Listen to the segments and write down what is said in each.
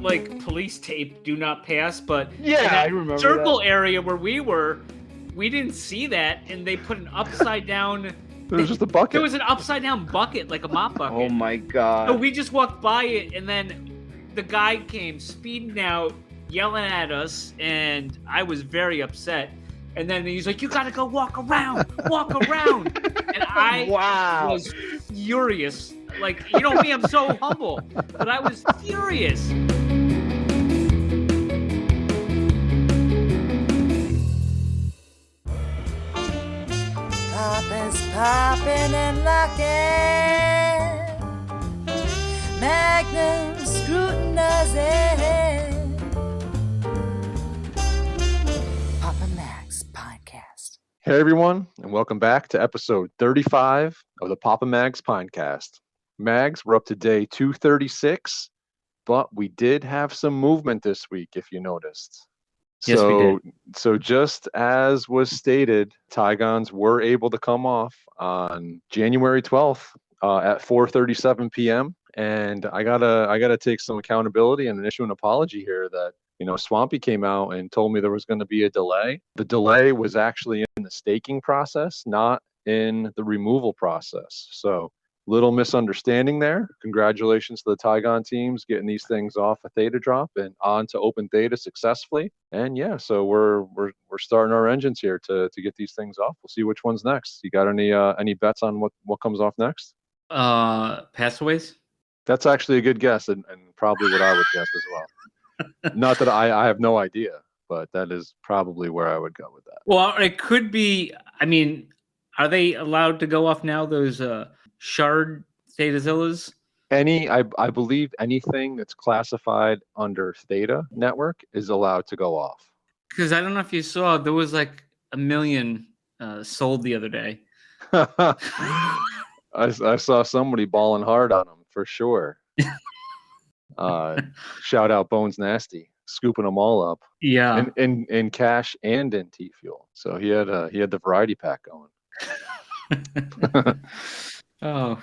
like police tape, do not pass, but Yeah, in that I remember circle that. area where we were, we didn't see that, and they put an upside down. It was just a bucket. There was an upside down bucket, like a mop bucket. Oh my god. So we just walked by it, and then the guy came speeding out, yelling at us, and I was very upset. And then he's like, "You gotta go walk around. And I was furious. Like, you know me, I'm so humble, but I was furious. Pop is popping and locking. Magnum scrutinizing. Papa Max Podcast. Hey everyone, and welcome back to episode 35 of the Papa Mags Podcast. Mags, we're up to day 236, but we did have some movement this week, if you noticed. Yes, we did. So just as was stated, Tigons were able to come off on January 12th at 4:37 p.m. And I gotta take some accountability and issue an apology here that, you know, Swampy came out and told me there was going to be a delay. The delay was actually in the staking process, not in the removal process. So little misunderstanding there. Congratulations to the Tigon teams getting these things off a Theta drop and on to open Theta successfully. And yeah, so we're starting our engines here to get these things off. We'll see which one's next. You got any bets on what comes off next? Passaways? That's actually a good guess and probably what I would guess as well. Not that I have no idea, but that is probably where I would go with that. Well, it could be. I mean, are they allowed to go off now? Those shard Thetazillas? I believe anything that's classified under Theta network is allowed to go off. Because I don't know if you saw, there was like 1 million sold the other day. I saw somebody balling hard on them for sure. Shout out Bones Nasty, scooping them all up. Yeah, in cash and in T Fuel. So he had the variety pack going. Oh,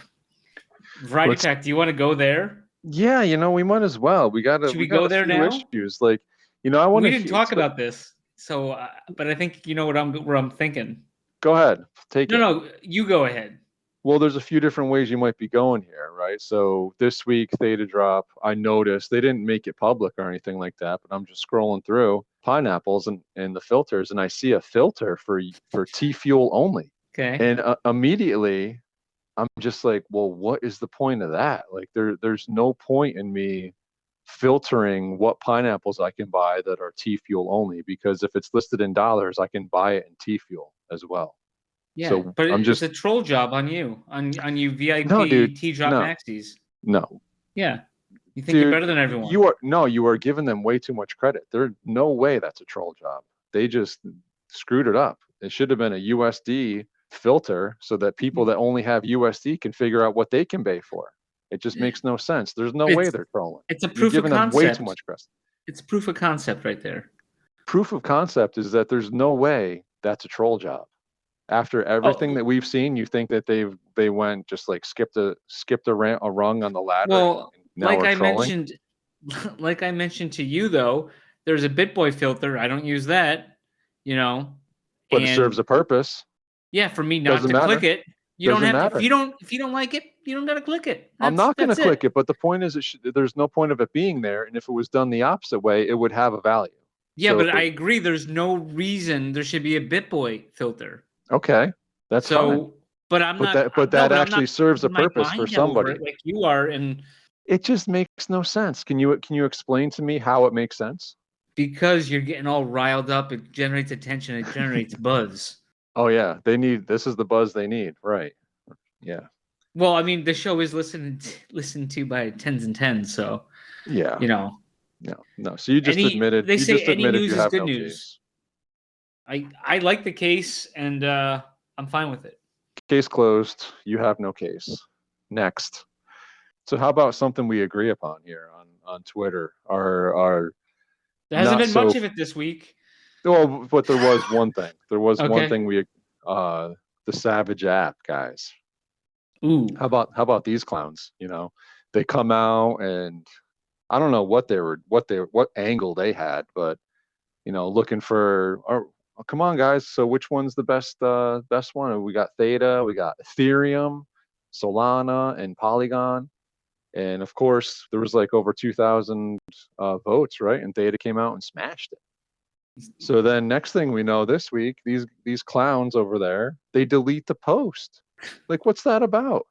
variety pack. Do you want to go there? Yeah, you know, we might as well. Should we go there now? Issues. Like, you know, I want to. We didn't talk about this, so but I think you know where I'm thinking. Go ahead, take it. No, you go ahead. Well, there's a few different ways you might be going here, right? So this week, Theta drop, I noticed they didn't make it public or anything like that, but I'm just scrolling through pineapples and the filters, and I see a filter for T Fuel only. Okay. And immediately, I'm just like, well, what is the point of that? Like, there's no point in me filtering what pineapples I can buy that are T Fuel only, because if it's listed in dollars, I can buy it in T Fuel as well. Yeah, so but it's a troll job on you, on you VIP T drop maxis. No. Yeah, you think you're better than everyone. You are giving them way too much credit. There's no way that's a troll job. They just screwed it up. It should have been a USD filter so that people that only have USD can figure out what they can pay for. It just makes no sense. There's no way they're trolling. It's a proof of concept. Them way too much credit. It's proof of concept right there. Proof of concept is that there's no way that's a troll job. After everything that we've seen, you think that they went just like skipped a rung on the ladder. Well, like I mentioned to you though, there's a BitBoy filter. I don't use that, you know. But it serves a purpose. Yeah, for me not to click it. You don't have to, if you don't like it, you don't gotta click it. I'm not gonna click it, but the point is there's no point of it being there, and if it was done the opposite way, it would have a value. Yeah, so but I agree there's no reason there should be a BitBoy filter. Okay, that's fine. But I'm not. But that actually serves a purpose for somebody. Like you are, and it just makes no sense. Can you explain to me how it makes sense? Because you're getting all riled up. It generates attention. It generates buzz. Oh yeah, this is the buzz they need, right? Yeah. Well, I mean, the show is listened to by tens and tens, so yeah, you know. No. So you just admitted. They say any news you is have good no news. Case. I like the case, and I'm fine with it. Case closed. You have no case. Next. So how about something we agree upon here on Twitter? There hasn't been much of it this week. Well, but there was one thing. There was okay. one thing the Savage app guys. Ooh. How about these clowns? You know, they come out and I don't know what angle they had, but looking for, oh, come on guys. So which one's the best one? We got Theta, we got Ethereum, Solana, and Polygon. And of course, there was like over 2,000 votes, right? And Theta came out and smashed it. So then next thing we know this week, these clowns over there, they delete the post. Like, what's that about?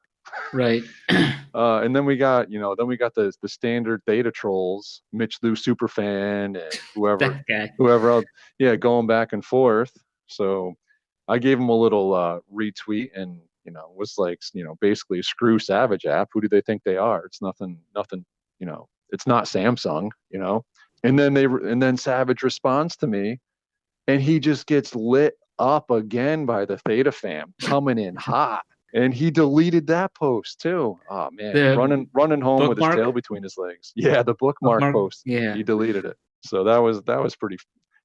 Right. And then we got the standard Theta trolls, Mitch Lou Superfan and whoever else, yeah, going back and forth. So I gave him a little retweet and was like, basically screw Savage app. Who do they think they are? It's nothing, it's not Samsung, And then Savage responds to me and he just gets lit up again by the Theta fam coming in hot. And he deleted that post too. Oh man, running home with his tail between his legs. Yeah, the bookmark post. Yeah, he deleted it. So that was pretty.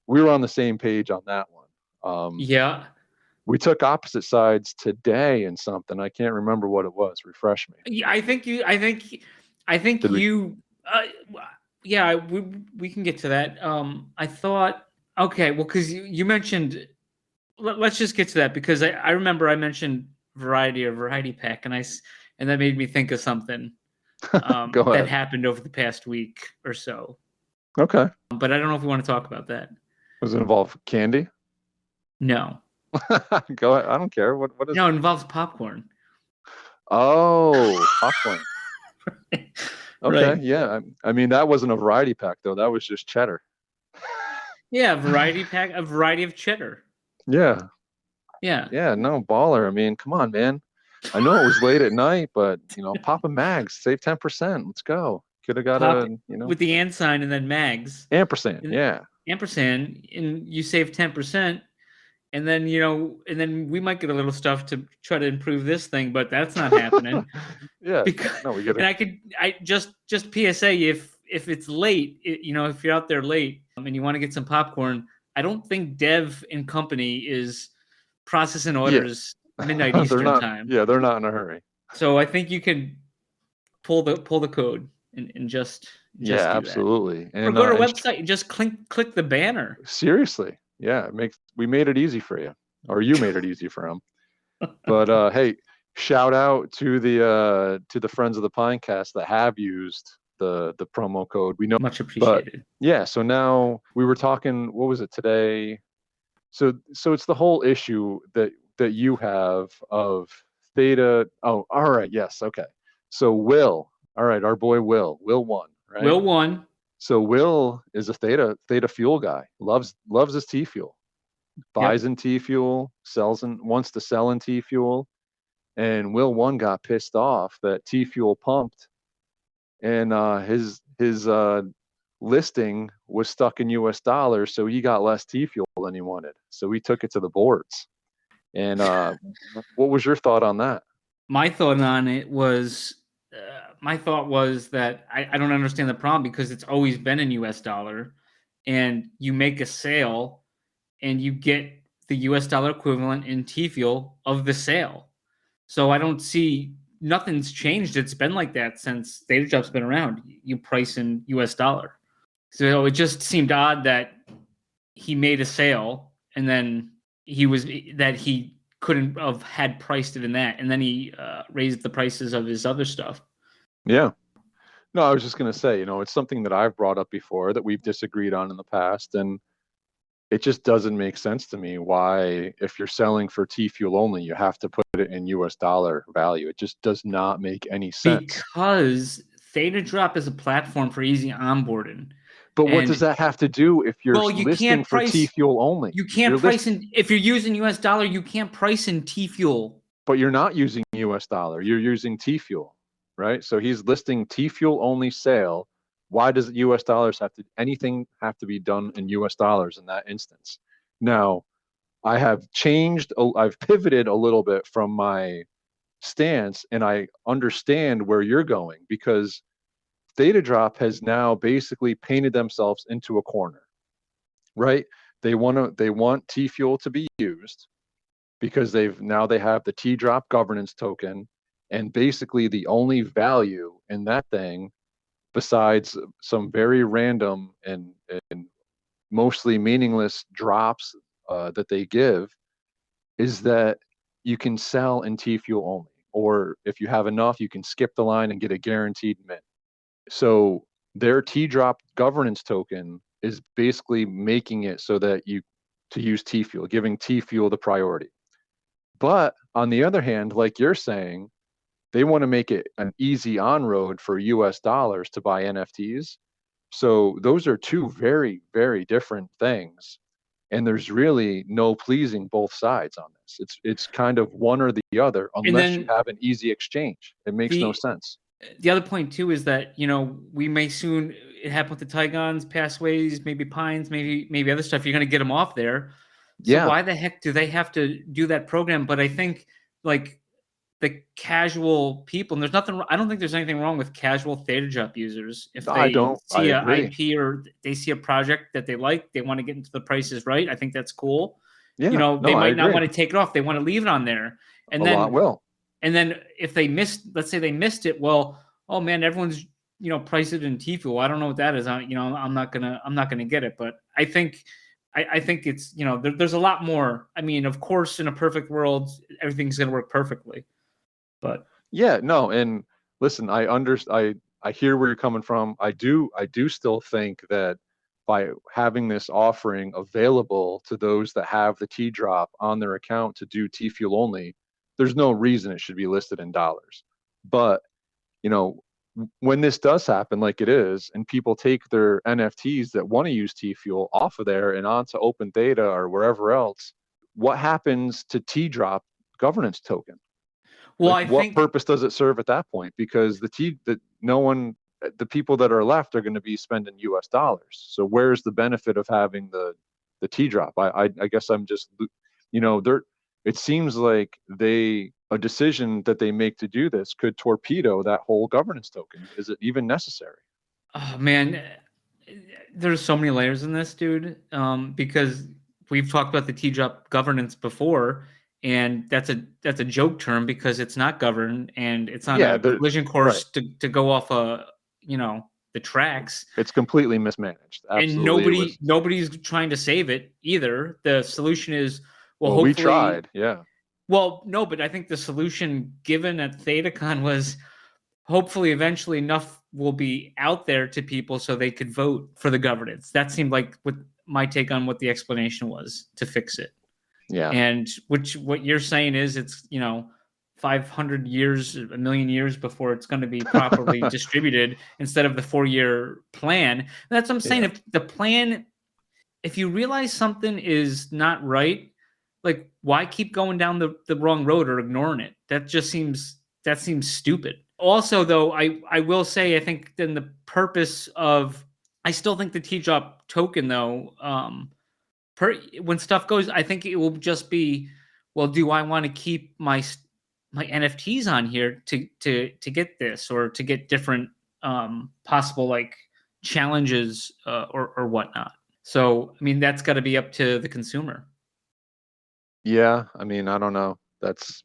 We were on the same page on that one. Yeah. We took opposite sides today in something. I can't remember what it was. Refresh me. Yeah, I think you. Yeah, we can get to that. I thought, okay, well, because you mentioned. Let's just get to that because I remember I mentioned variety pack, and that made me think of something that happened over the past week or so. Okay. But I don't know if we want to talk about that. Does it involve candy? No. Go ahead. I don't care. What is No, it involves popcorn. Oh, popcorn. Right. Okay, Right. Yeah. I mean, that wasn't a variety pack though. That was just cheddar. Yeah, variety pack, a variety of cheddar. Yeah. Yeah. Yeah, no, baller. I mean, come on, man. I know it was late at night, but Papa Mags, save 10%. Let's go. Could have got with the and sign and then Mags. Ampersand, yeah. Ampersand, and you save 10%, and then and then we might get a little stuff to try to improve this thing, but that's not happening. Yeah. No, we get it. And I just PSA, if it's late, if you're out there late and you want to get some popcorn, I don't think Dev and company is processing orders midnight Eastern time. Yeah, they're not in a hurry. So I think you can pull the code and just yeah, absolutely. And, or go to our website and just click the banner. Seriously, yeah, we made it easy for you, or you made it easy for them. But hey, shout out to the friends of the Pinecast that have used the promo code. We know, much appreciated. But, yeah, so now we were talking. What was it today? So it's the whole issue that you have of Theta. Oh, all right, yes, okay. So Will, all right, our boy Will won, right? Will won. So Will is a Theta fuel guy. Loves his T fuel. Buys in T fuel, wants to sell in T fuel. And Will 1 got pissed off that T fuel pumped, and his listing was stuck in US dollars, so he got less T fuel than he wanted. So he took it to the boards. And what was your thought on that? My thought on it was, that I don't understand the problem because it's always been in US dollar, and you make a sale and you get the US dollar equivalent in T fuel of the sale. So I don't see, nothing's changed. It's been like that since DataDrop's been around. You price in US dollar. So it just seemed odd that he made a sale and then he couldn't have had priced it in that. And then he raised the prices of his other stuff. Yeah. No, I was just going to say, it's something that I've brought up before that we've disagreed on in the past. And it just doesn't make sense to me why, if you're selling for T fuel only, you have to put it in US dollar value. It just does not make any sense. Because DataDrop is a platform for easy onboarding. But what does that have to do if you're listing for T fuel only? You can't price if you're using US dollar, you can't price in T fuel. But you're not using US dollar, you're using T fuel, right? So he's listing T fuel only sale. Why does US dollars anything have to be done in US dollars in that instance? Now, I've pivoted a little bit from my stance, and I understand where you're going, because DataDrop has now basically painted themselves into a corner, right? They want T fuel to be used because they have the T drop governance token, and basically the only value in that thing besides some very random and mostly meaningless drops that they give, is that you can sell in T fuel only, or if you have enough, you can skip the line and get a guaranteed mint. So their T drop governance token is basically making it so that you to use T fuel, giving T fuel the priority. But on the other hand, like you're saying, they want to make it an easy on-road for US dollars to buy NFTs. So those are two very, very different things. And there's really no pleasing both sides on this. It's kind of one or the other, And unless you then have an easy exchange. It makes no the sense. the other point too is that, you know, we may soon, it happened with the Tigons, Passways, maybe Pines, maybe other stuff. You're going to get them off there. So Yeah, why the heck do they have to do that program? But I think like the casual people, and there's nothing, I don't think there's anything wrong with casual Theta Drop users. If I they don't. I see a agree. IP or they see a project that they like, they want to get into the prices right. I think that's cool. You Yeah, know, no, they I might not agree. want to take it off. They want to leave it on there. A And lot then will. if they missed, let's say they missed it, well, oh man, everyone's, you know, priced it in T fuel. I don't know what that is. I'm not gonna get it. But I think it's, you know, there's a lot more. I mean, of course, in a perfect world, everything's gonna work perfectly. But Yeah, no, and listen, I hear where you're coming from. I do still think that by having this offering available to those that have the T drop on their account to do T fuel only, there's no reason it should be listed in dollars. But, you know, when this does happen like it is, and people take their NFTs that want to use T fuel off of there and onto Open Theta or wherever else, what happens to T drop governance token? well, Like, I what think purpose does it serve at that point? Because the people that are left are going to be spending US dollars. So where's the benefit of having the T drop? I guess I'm just, you know, it seems like a decision that they make to do this could torpedo that whole governance token. Is it even necessary? oh man, there's so many layers in this, dude. Because we've talked about the T drop governance before, and that's a joke term because it's not governed and it's on Yeah, a collision right. course to go off you know, the tracks. It's completely mismanaged. And Absolutely, it was. nobody's trying to save it either. The solution is, well, Well, we hopefully, tried. Yeah, well, no, but I think the solution given at ThetaCon was hopefully eventually enough will be out there to people so they could vote for the governance. That seemed like what my take on what the explanation was to fix it. yeah, And what you're saying is it's, you know, 500 years, a million years before it's going to be properly distributed instead of the 4-year plan. And that's what I'm saying. yeah, If the plan, if you realize something is not right, like why keep going down the wrong road or ignoring it? That seems stupid. Also, though, I will say I think then the purpose of, I still think the T drop token though, when stuff goes, I think it will just be, well, do I want to keep my NFTs on here to get this or to get different possible like challenges or whatnot. So I mean that's got to be up to the consumer. yeah. I mean, I don't know. That's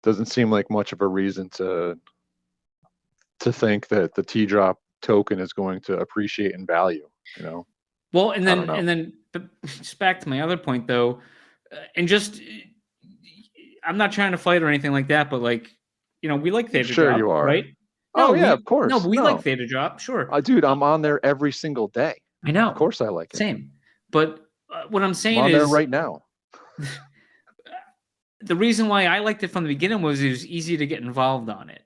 doesn't seem like much of a reason to think that the T drop token is going to appreciate in value. You know, Well, I don't know. but just back to my other point though, and just I'm not trying to fight or anything like that, but like, you know, we like Theta Sure, Drop, you are. right? Oh No, yeah, of no, course. but we like No, Theta Drop, sure. dude, I'm on there every single day. I know, Of course, I like it. same. But what I'm I'm saying on there is right now. the reason why I liked it from the beginning was it was easy to get involved on it,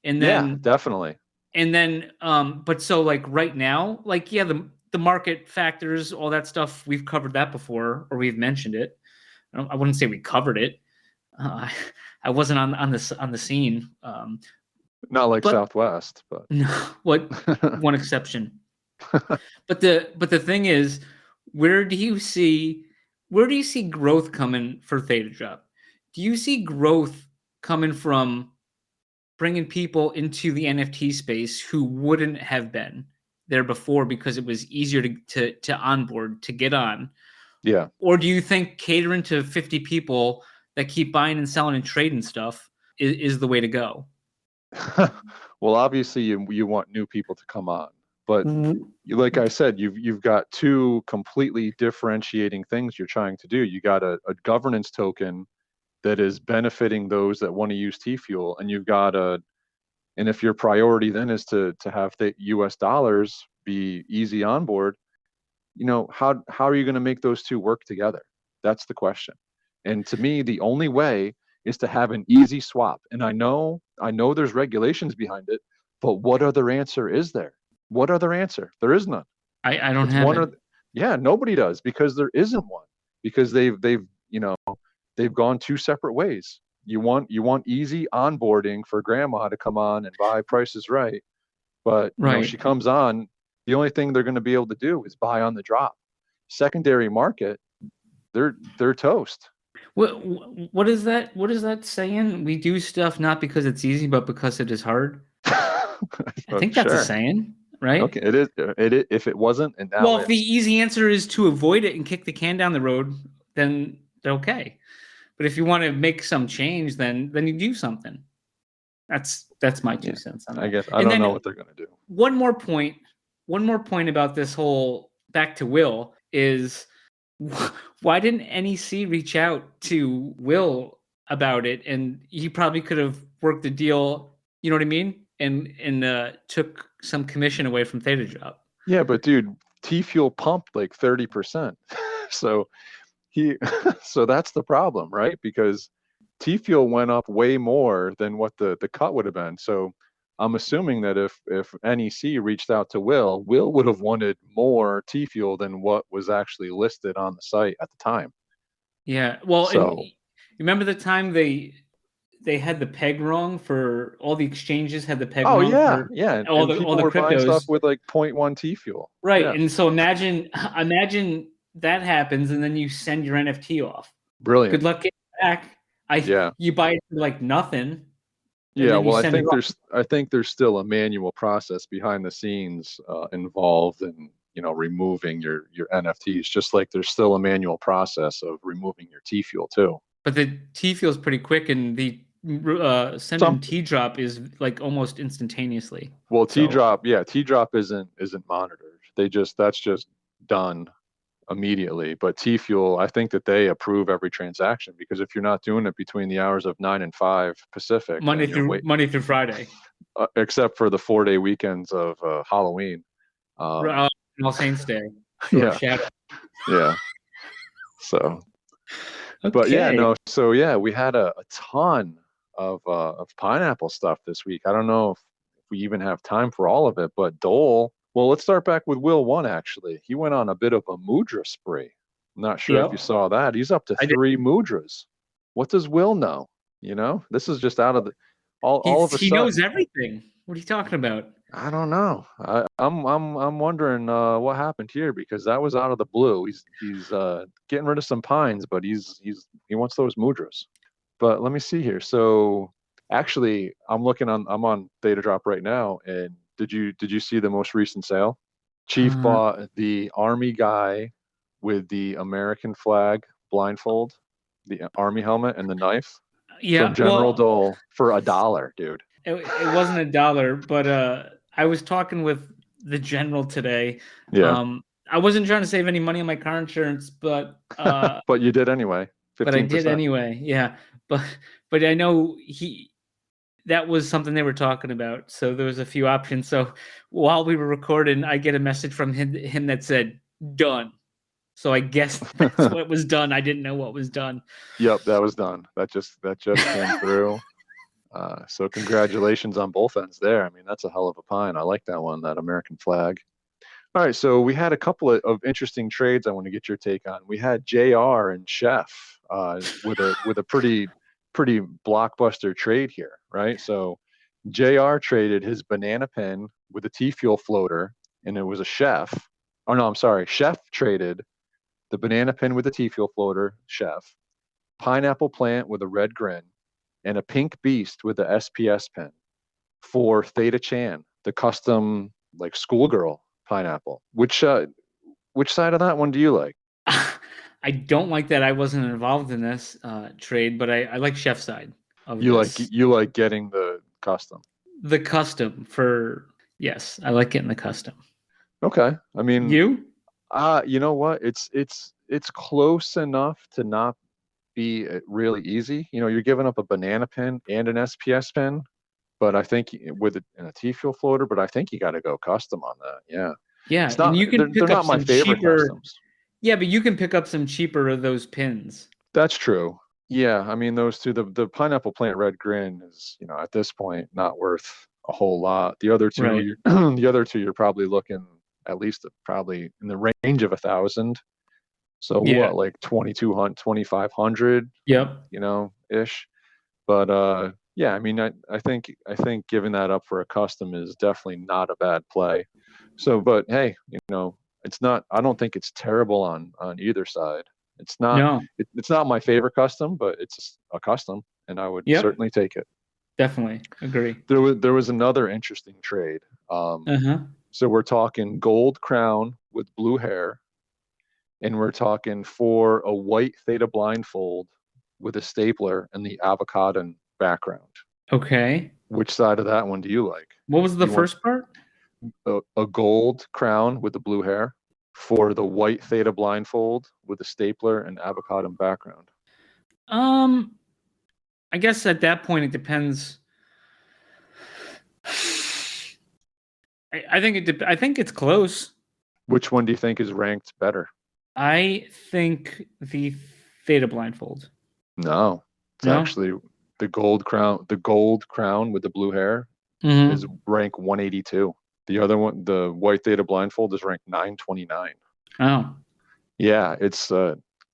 and Yeah, then definitely. but so like right now, like yeah, the market factors, all that stuff, we've covered that before, or we've mentioned it. I wouldn't say we covered it. I wasn't on the scene. Not like But Southwest, but no, what one exception. But the thing is, where do you see growth coming for Theta Drop? Do you see growth coming from bringing people into the NFT space who wouldn't have been there before because it was easier to onboard, to get on? yeah. Or do you think catering to 50 people that keep buying and selling and trading stuff is the way to go? Well, obviously you want new people to come on, but Mhm. like I said, you've got two completely differentiating things you're trying to do. You got a governance token that is benefiting those that want to use T fuel, and you've got and if your priority then is to have the US dollars be easy on board, how are you going to make those two work together? That's the question. And to me, the only way is to have an easy swap. And I know there's regulations behind it, but what other answer is there? What other answer? There is none. I don't It's have one it. or yeah, nobody does, because there isn't one, because they've gone two separate ways. You want easy onboarding for grandma to come on and buy Price is Right, but Right. she comes on, the only thing they're going to be able to do is buy on the drop. Secondary market, they're toast. What is that? What is that saying? We do stuff not because it's easy, but because it is hard. I think that's a Sure. saying, right? Okay, it is, if it wasn't, and now Well, if the is. easy answer is to avoid it and kick the can down the road, then okay. But if you want to make some change, then you do something. That's my Yeah, 2 cents on I that. guess I And don't know then what they're going to do. one more point, about this whole back to Will is why didn't NEC reach out to Will about it? And he probably could have worked the deal, you know what I mean? And took some commission away from Theta Job. Yeah, but dude, T Fuel pumped like 30%. So he so that's the problem, right? Because T Fuel went up way more than what the cut would have been. So I'm assuming that if NEC reached out to Will would have wanted more T Fuel than what was actually listed on the site at the time. Yeah. Well, and So you remember the time they had the peg wrong for all the exchanges had the peg oh wrong yeah, for yeah, all and the people were buying stuff cryptos. with like 0.1 T Fuel. Right. Yeah, And so imagine that happens and then you send your NFT off. Good brilliant. luck getting it back. Yeah. You buy it for like nothing and Yeah, then you well, I send it think off. there's still a manual process behind the scenes involved in removing your NFTs, just like there's still a manual process of removing your T Fuel too. But the T feels pretty quick and the send Some in T drop is like almost instantaneously. well, So T drop isn't monitored. That's just done immediately. But T Fuel, I think that they approve every transaction, because if you're not doing it between the hours of 9 and 5 Pacific, then you're Monday through Friday. except for the 4-day weekends of Halloween. All Saints Day. Sure, Yeah, shadow. yeah. So, but yeah, Okay. no. So yeah, we had a ton of pineapple stuff this week. I don't know if we even have time for all of it, but Dole. Well, let's start back with Will One. Actually, he went on a bit of a mudra spree. I'm not sure if you Yep. saw that. He's up to I did. 3 mudras. What does Will know? This is just out of the all of a He knows sudden. everything. What are you talking about? I don't know. I'm wondering what happened here, because that was out of the blue. He's getting rid of some pines, but he wants those mudras. But let me see here. So actually, I'm on Theta Drop right now, and did you see the most recent sale? Chief Uh, bought the army guy with the American flag blindfold, the army helmet, and the knife from yeah. General Well, Dole for $1, dude. it wasn't $1, but I was talking with the general today. Yeah. I wasn't trying to save any money on my car insurance, but But you did anyway. I did 15%. anyway. Yeah, but I know that was something they were talking about. So there was a few options. So while we were recording, I get a message from him that said done. So I guess that's what was done. I didn't know what was done. Yep, that was done. That just came through. So congratulations on both ends there. I mean, that's a hell of a pine. I like that one, that American flag. All right, so we had a couple of interesting trades I want to get your take on. We had JR and Chef with a pretty blockbuster trade here, right? So JR traded his banana pin with a T Fuel floater, and it was a Chef. Oh no, I'm sorry. Chef traded the banana pin with a T Fuel floater, Chef, pineapple plant with a red grin, and a pink beast with the SPS pin for Theta Chan, the custom like schoolgirl pineapple. Which side of that one do you like? I don't like that I wasn't involved in this trade, but I like Chef's side of You this. like getting the custom. the custom for yes. I like getting the custom. Okay. I mean, You? you know what? It's close enough to not be really easy. You know, you're giving up a banana pin and an SPS pin, but I think with a T fuel floater, but I think you got to go custom on that. Yeah. Yeah, It's and not you can they're pick up not my some favorite cheaper. customs. Yeah, but you can pick up some cheaper of those pins. That's true. Yeah, I mean those two, the pineapple plant red grin is, you know, at this point not worth a whole lot. The other two, Right. you're the other two, you're probably looking at least probably in the range of 1,000. So Yeah. what, like 2,200, 2,500, Yep. you know, ish. But yeah, I mean, I think giving that up for a custom is definitely not a bad play. So, but hey, you know, it's not. I don't think it's terrible on either side. It's not. No. It's not my favorite custom, but it's a custom, and I would Yep. certainly take it. Definitely agree. There was another interesting trade. Uh-huh. So we're talking gold crown with blue hair, and we're talking for a white Theta blindfold with a stapler and the avocado background. Okay. Which side of that one do you like? What was the You want first part? a gold crown with the blue hair for the white Theta blindfold with a stapler and avocado background. Um, I guess at that point it depends. I think I think it's close. Which one do you think is ranked better? I think the Theta blindfold. No, it's No. actually the gold crown. The gold crown with the blue hair Mm-hmm. is rank 182. The other one, the white Theta blindfold, is ranked 929. Oh. Yeah, it's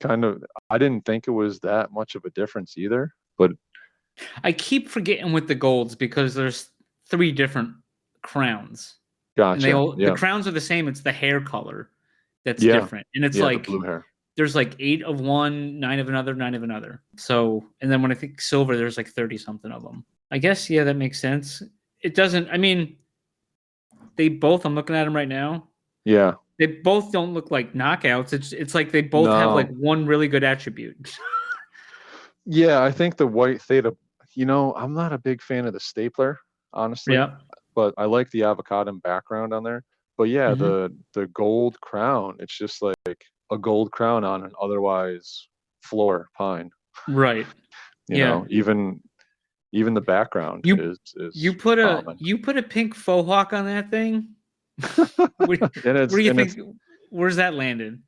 kind of. I didn't think it was that much of a difference either, but I keep forgetting with the golds because there's 3 different crowns. And they gotcha. all the Yeah, crowns are the same. It's the hair color that's yeah, different. And it's yeah. The like blue hair. there's like 8 of one, 9 of another, 9 of another. So, and then when I think silver, there's like 30 something of them. I guess, yeah, that makes sense. It doesn't, I mean, they both, I'm looking at them right now. Yeah. They both don't look like knockouts. It's like they both have like No. one really good attribute. Yeah, I think the white Theta. You know, I'm not a big fan of the stapler, honestly, Yeah. but I like the avocado background on there. But yeah, Hmm. the gold crown, it's just like a gold crown on an otherwise floor pine. Right. You Yeah. know, even the background You is common. you put a pink faux hawk on that thing. Where, And where do you it's think? Where's that landed?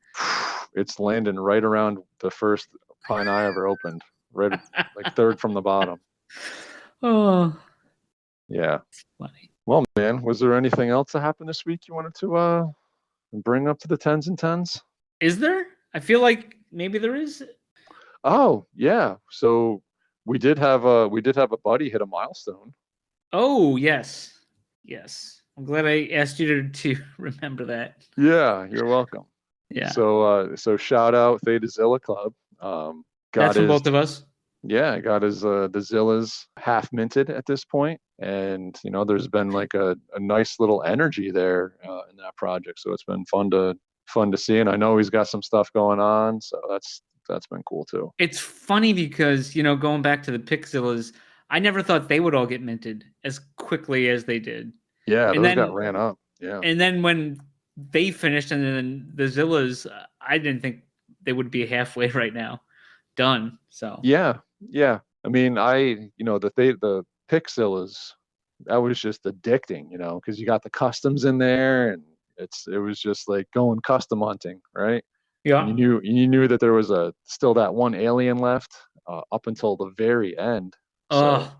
it's landing right around the first pine I ever opened, right like third from the bottom. Oh, Yeah. funny. Well, man, was there anything else that happened this week you wanted to bring up to the tens and tens? Is there? I feel like maybe there is. Oh, yeah. So we did have a buddy hit a milestone. Oh, yes, yes. I'm glad I asked you to remember that. Yeah, you're welcome. Yeah, So shout out Theta Club. Got that's from his both of us. got his the Zillas half minted at this point, and you know there's been like a nice little energy there in that project. So it's been fun to see, and I know he's got some stuff going on, so that's been cool too. It's funny because going back to the Pixillas, I never thought they would all get minted as quickly as they did. Yeah, And those got then ran up. Yeah. and then when they finished, and then the Zillas, I didn't think they would be halfway right now done. So Yeah, yeah. I mean, the Pixillas, that was just addicting, because you got the customs in there, and it was just like going custom hunting, right? And yeah. you knew that there was still that one alien left up until the very end. So Oh,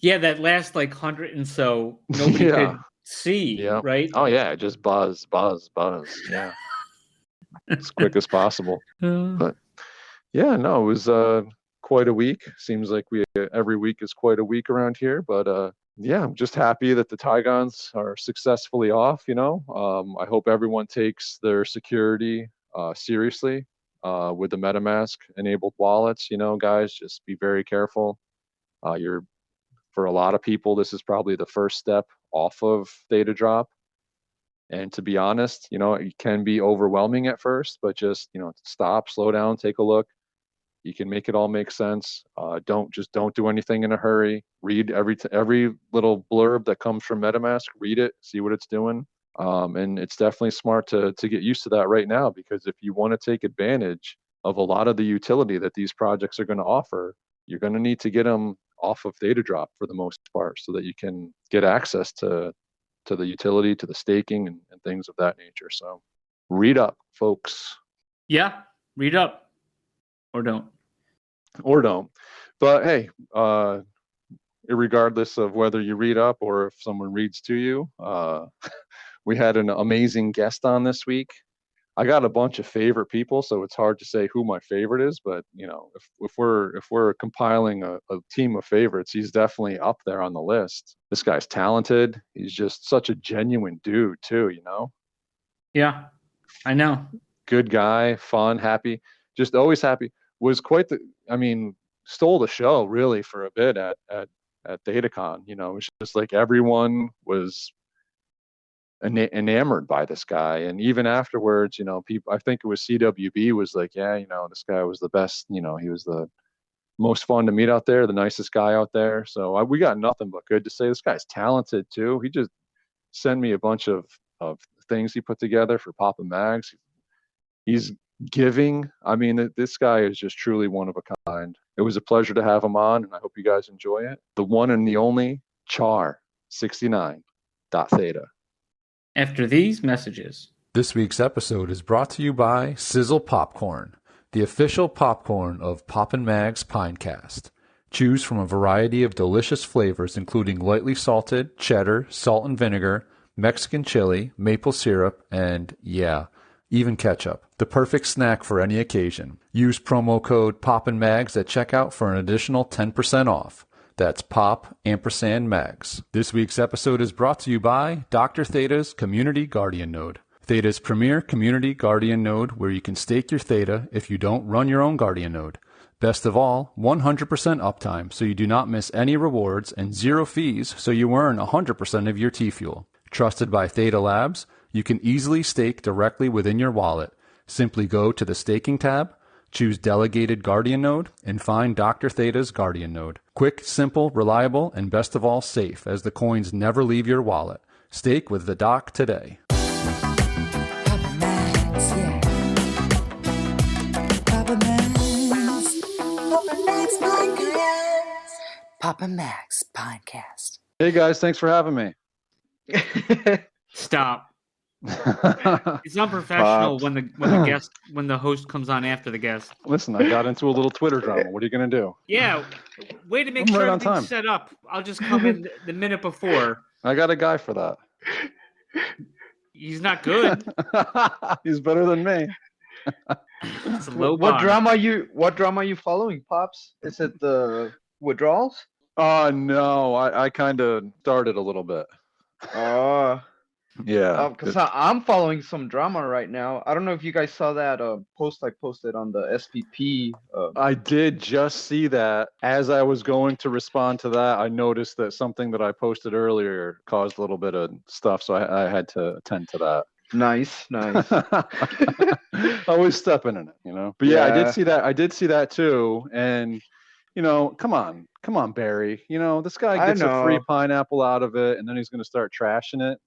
yeah, that last like 100 and so nobody yeah, could see, yeah. right? Oh yeah, just buzz, buzz, buzz. Yeah, as quick as possible. But yeah, no, it was quite a week. Seems like every week is quite a week around here. But yeah, I'm just happy that the Tigons are successfully off. I hope everyone takes their security seriously with the MetaMask enabled wallets. Guys, just be very careful. For a lot of people, this is probably the first step off of Theta Drop. And to be honest, it can be overwhelming at first, but just, stop, slow down, take a look. You can make it all make sense. Don't do anything in a hurry. Read every little blurb that comes from MetaMask. Read it, see what it's doing. And it's definitely smart to get used to that right now, because if you want to take advantage of a lot of the utility that these projects are going to offer, you're going to need to get them off of Theta Drop for the most part, so that you can get access to the utility, to the staking, and things of that nature. So read up, folks. Yeah, read up. Or don't. But hey, regardless of whether you read up or if someone reads to you, we had an amazing guest on this week. I got a bunch of favorite people, so it's hard to say who my favorite is. But if we're compiling a team of favorites, he's definitely up there on the list. This guy's talented. He's just such a genuine dude too. Yeah, I know. Good guy, fun, happy, just always happy. Was stole the show really for a bit at ThetaCon. It was just like everyone was enamored by this guy, and even afterwards, people, I think it was CWB was like, yeah, this guy was the best. He was the most fun to meet out there, the nicest guy out there. So we got nothing but good to say. This guy's talented too. He just sent me a bunch of things he put together for Papa Mags. He's giving. This guy is just truly one of a kind. It was a pleasure to have him on, and I hope you guys enjoy it. The one and the only Char69.Theta. After these messages. This week's episode is brought to you by Sizzle Popcorn, the official popcorn of Poppin' Mag's Pinecast. Choose from a variety of delicious flavors, including lightly salted, cheddar, salt and vinegar, Mexican chili, maple syrup, and, yeah, even ketchup. The perfect snack for any occasion. Use promo code POPPINMAGS at checkout for an additional 10% off. That's POP_Mags. This week's episode is brought to you by Dr. Theta's Community Guardian Node. Theta's premier community guardian node, where you can stake your Theta if you don't run your own guardian node. Best of all, 100% uptime, so you do not miss any rewards, and 0 fees, so you earn 100% of your T-Fuel. Trusted by Theta Labs, you can easily stake directly within your wallet. Simply go to the staking tab, choose Delegated Guardian Node, and find Dr. Theta's Guardian Node. Quick, simple, reliable, and best of all, safe, as the coins never leave your wallet. Stake with the Doc today. Papa Max, yeah. Papa Max. Papa Max Podcast. Papa Max Podcast. Hey guys, thanks for having me. Stop. It's unprofessional when the host comes on after the guest. Listen, I got into a little Twitter drama. What are you gonna do? Yeah, way to make I'm sure right on everything's time. set up. I'll just come in the minute before. I got a guy for that. He's not good. He's better than me. It's a low What bar. drama are you following, Pops? Is it the withdrawals? No, I kind of started a little bit. Oh, Yeah. because I'm following some drama right now. I don't know if you guys saw that post I posted on the SPP. I did just see that. As I was going to respond to that, I noticed that something that I posted earlier caused a little bit of stuff, so I had to attend to that. Nice. Always stepping in it, But yeah, Yeah. I did see that too. And come on, Barry. This guy I gets a free know. pineapple out of it, and then he's gonna start trashing it.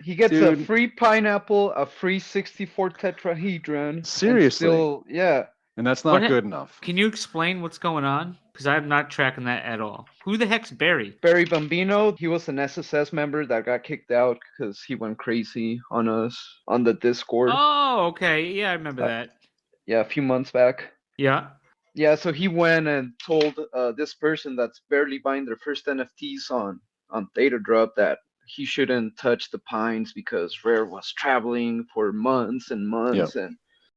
He gets a Dude. free pineapple, a free 64 tetrahedron. and Seriously. Still, yeah. And that's not What ha- good enough. Can you explain what's going on? Because I'm not tracking that at all. Who the heck's Barry? Barry Bambino, he was an SSS member that got kicked out because he went crazy on us on the Discord. Oh, okay. Yeah, I remember that. Yeah, a few months back. Yeah. Yeah, so he went and told this person that's barely buying their first NFTs on Theta Drop that he shouldn't touch the pines because Rare was traveling for months and months,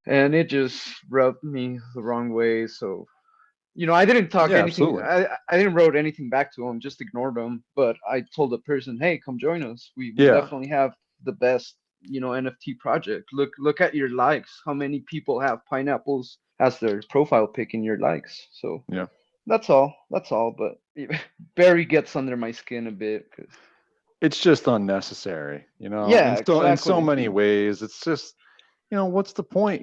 and it just rubbed me the wrong way. So, I didn't talk Yeah, anything. absolutely. I didn't wrote anything back to him, just ignored him. But I told the person, hey, come join us. We Yeah. definitely have the best, NFT project. Look at your likes. How many people have pineapples as their profile pic in your likes? So Yeah. that's all. But Barry gets under my skin a bit. 'Cause It's just unnecessary, Yeah, in so exactly. many ways. It's just, what's the point?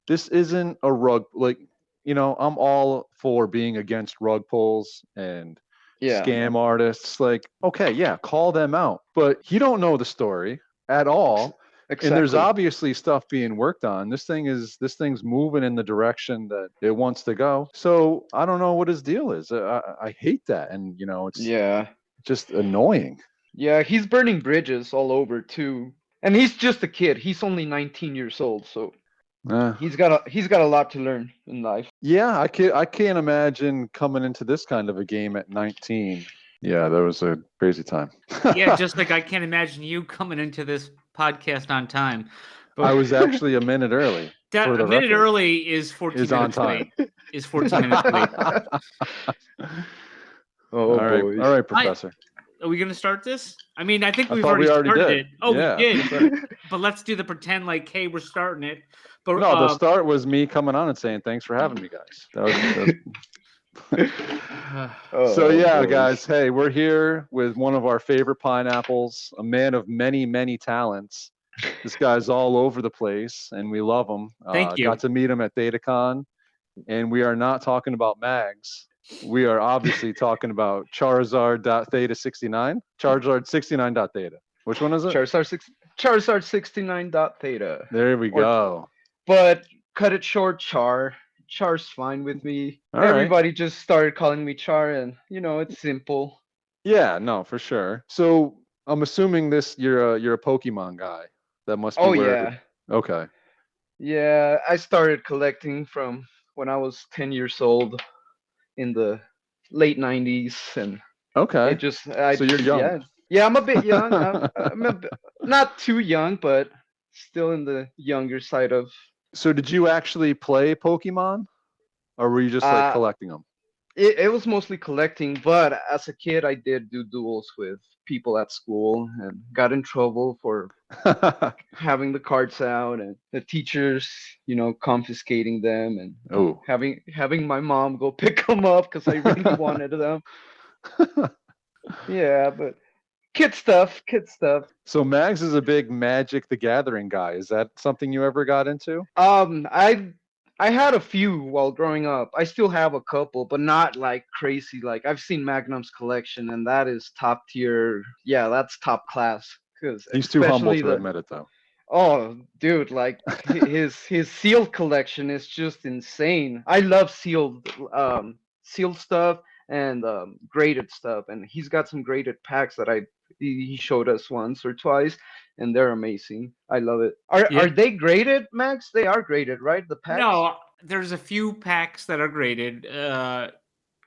This isn't a rug. Like, I'm all for being against rug pulls and Yeah, scam artists. Like, okay, yeah, call them out. But you don't know the story at all. And there's exactly. obviously stuff being worked on. This thing's moving in the direction that it wants to go. So I don't know what his deal is. I hate that, and it's Yeah, just annoying. yeah, he's burning bridges all over too. And he's just a kid. He's only 19 years old, so Uh, he's got a lot to learn in life. yeah, I can't imagine coming into this kind of a game at 19. Yeah, that was a crazy time. Yeah, just like I can't imagine you coming into this podcast on time. But I was actually a minute early. that for the a minute record. early is 14 Is on minutes time. late. Is 14 minutes late. Oh, all right, boys. all right, Professor. Are we gonna start this? I mean, I think I we've thought we already started did. it. Oh, Yeah, we did. that's right. But let's do the pretend like, hey, we're starting it. But No, the start was me coming on and saying thanks for having me, guys. That was so yeah, boys. guys. Hey, we're here with one of our favorite pineapples, a man of many, many talents. This guy's all over the place, and we love him. Thank you. Got to meet him at ThetaCon, and we are not talking about mags. We are obviously talking about Charizard.Theta69. Charizard69.Theta. Which one is it? Charizard69.Theta. There we go. But cut it short, Char. Char's fine with me. All right. Everybody just started calling me Char, and it's simple. Yeah, no, for sure. So I'm assuming you're a Pokemon guy. That must be Oh where. yeah. Okay. Yeah, I started collecting from when I was 10 years old in the late 90s, and Okay. So you're young. Yeah, I'm a bit young. Not too young, but still in the younger side of. So did you actually play Pokemon, or were you just like collecting them? It was mostly collecting, but as a kid, I did do duels with people at school and got in trouble for having the cards out and the teachers, confiscating them and Oh. having my mom go pick them up because I really wanted them. Yeah, but kid stuff. So Mags is a big Magic the Gathering guy. Is that something you ever got into? I had a few while growing up. I still have a couple, but not like crazy. Like I've seen Magnum's collection, and that is top tier. Yeah, that's top class. Cause He's too humble especially to admit it, though. Oh, dude, like his sealed collection is just insane. I love sealed stuff and graded stuff, and he's got some graded packs that he showed us once or twice, and they're amazing. I love it. Are they graded, Max? They are graded, right? The packs? No, there's a few packs that are graded.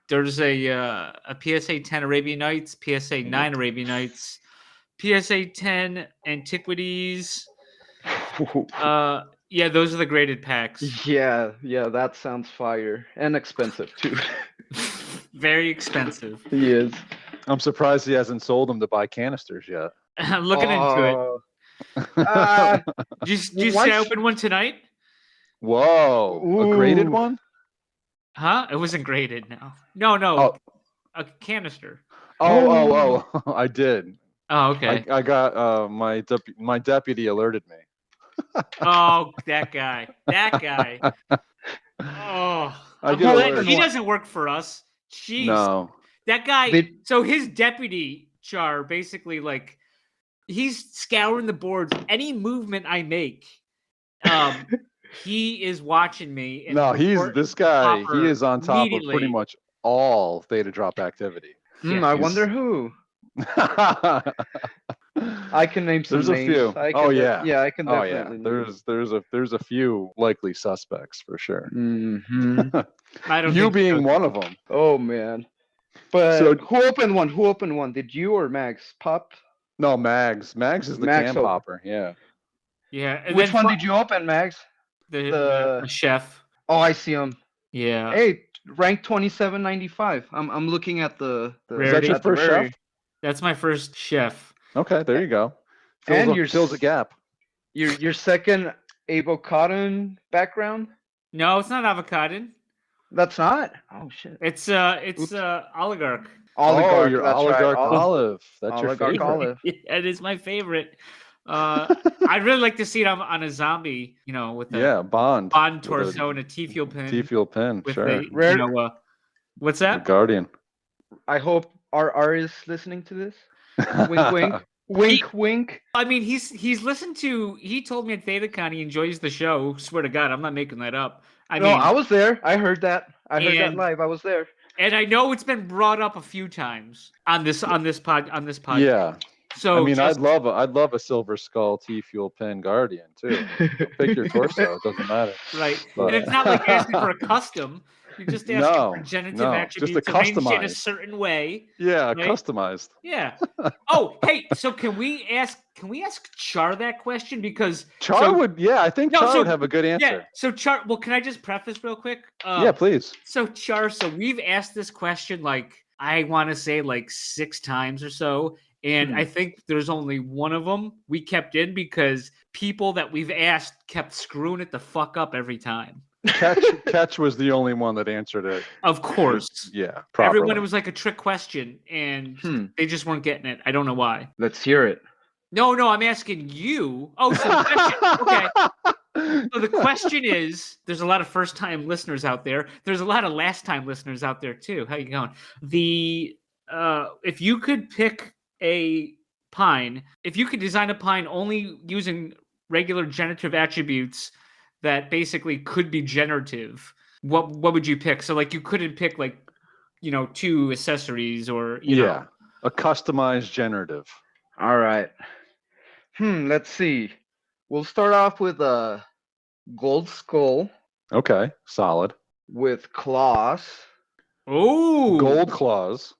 There's a PSA 10 Arabian Nights, PSA 9 Arabian Nights, PSA 10 Antiquities. Yeah, those are the graded packs. Yeah, that sounds fire and expensive too. Very expensive. He is. I'm surprised he hasn't sold them to buy canisters yet. I'm looking into it. Did you see I opened one tonight? Whoa, a graded one? Huh? It wasn't graded. No. Oh. A canister. Oh, I did. Oh, okay. I got my deputy alerted me. Oh, that guy. Oh, he doesn't work for us. Jeez. No. That guy. So his deputy Char basically he's scouring the boards. Any movement I make, he is watching me. And this guy. He is on top of pretty much all Theta drop activity. I wonder who. I can name some names. There's a few. Yeah, I can definitely. There's a few likely suspects for sure. Mm-hmm. I don't. You being one of them. Oh man. But who opened one? Did you or Mags pop? No, Mags. Mags is the cam popper. Yeah. Yeah. And which one did you open, Mags? The chef. Oh, I see him. Yeah. Hey, rank 2795. I'm looking at the. Is that your first chef? That's my first chef. Okay, there you go. Fills a gap. Your second avocado background? No, it's not avocado. That's not. Oh shit. It's oligarch. Oh, your oligarch right. olive. That's oligarch your favorite. olive. It is my favorite. I'd really like to see it on a zombie, with a Bond. Bond with torso and a T-fuel pin. T-fuel pin, with sure. the, what's The that? Guardian. I hope RR is listening to this. Wink, wink. Wink, wink. I mean, he's listened to. He told me at ThetaCon he enjoys the show. Swear to God, I'm not making that up. I was there. I heard that. I heard that And- live. I was there. And I know it's been brought up a few times on this podcast. Yeah. So I mean, I'd love a Silver Skull T-fuel pin Guardian too. Pick your torso. It doesn't matter. Right. But- And it's not like asking for a custom. You're just asking for generative just a attributes arranged in a customized. certain way. Yeah, Right? customized. Yeah. Oh, hey. So can we ask Char that question? Because Char would. Yeah, I think Char would have a good answer. Yeah. So Char. Well, can I just preface real quick? Yeah, please. So Char. So we've asked this question I want to say 6 times or so. And I think there's only one of them we kept in because people that we've asked kept screwing it the fuck up every time. Catch was the only one that answered it. Of course. Yeah. Everyone, it was like a trick question, and they just weren't getting it. I don't know why. Let's hear it. No, I'm asking you. Oh, so the question, okay. So the question is, there's a lot of first-time listeners out there. There's a lot of last-time listeners out there too. How you going? If you could pick a pine, if you could design a pine only using regular generative attributes that basically could be generative, what would you pick? So you couldn't pick 2 accessories or you know. A customized generative. All right. Let's see. We'll start off with a gold skull Okay, solid. with claws. Oh, Gold claws.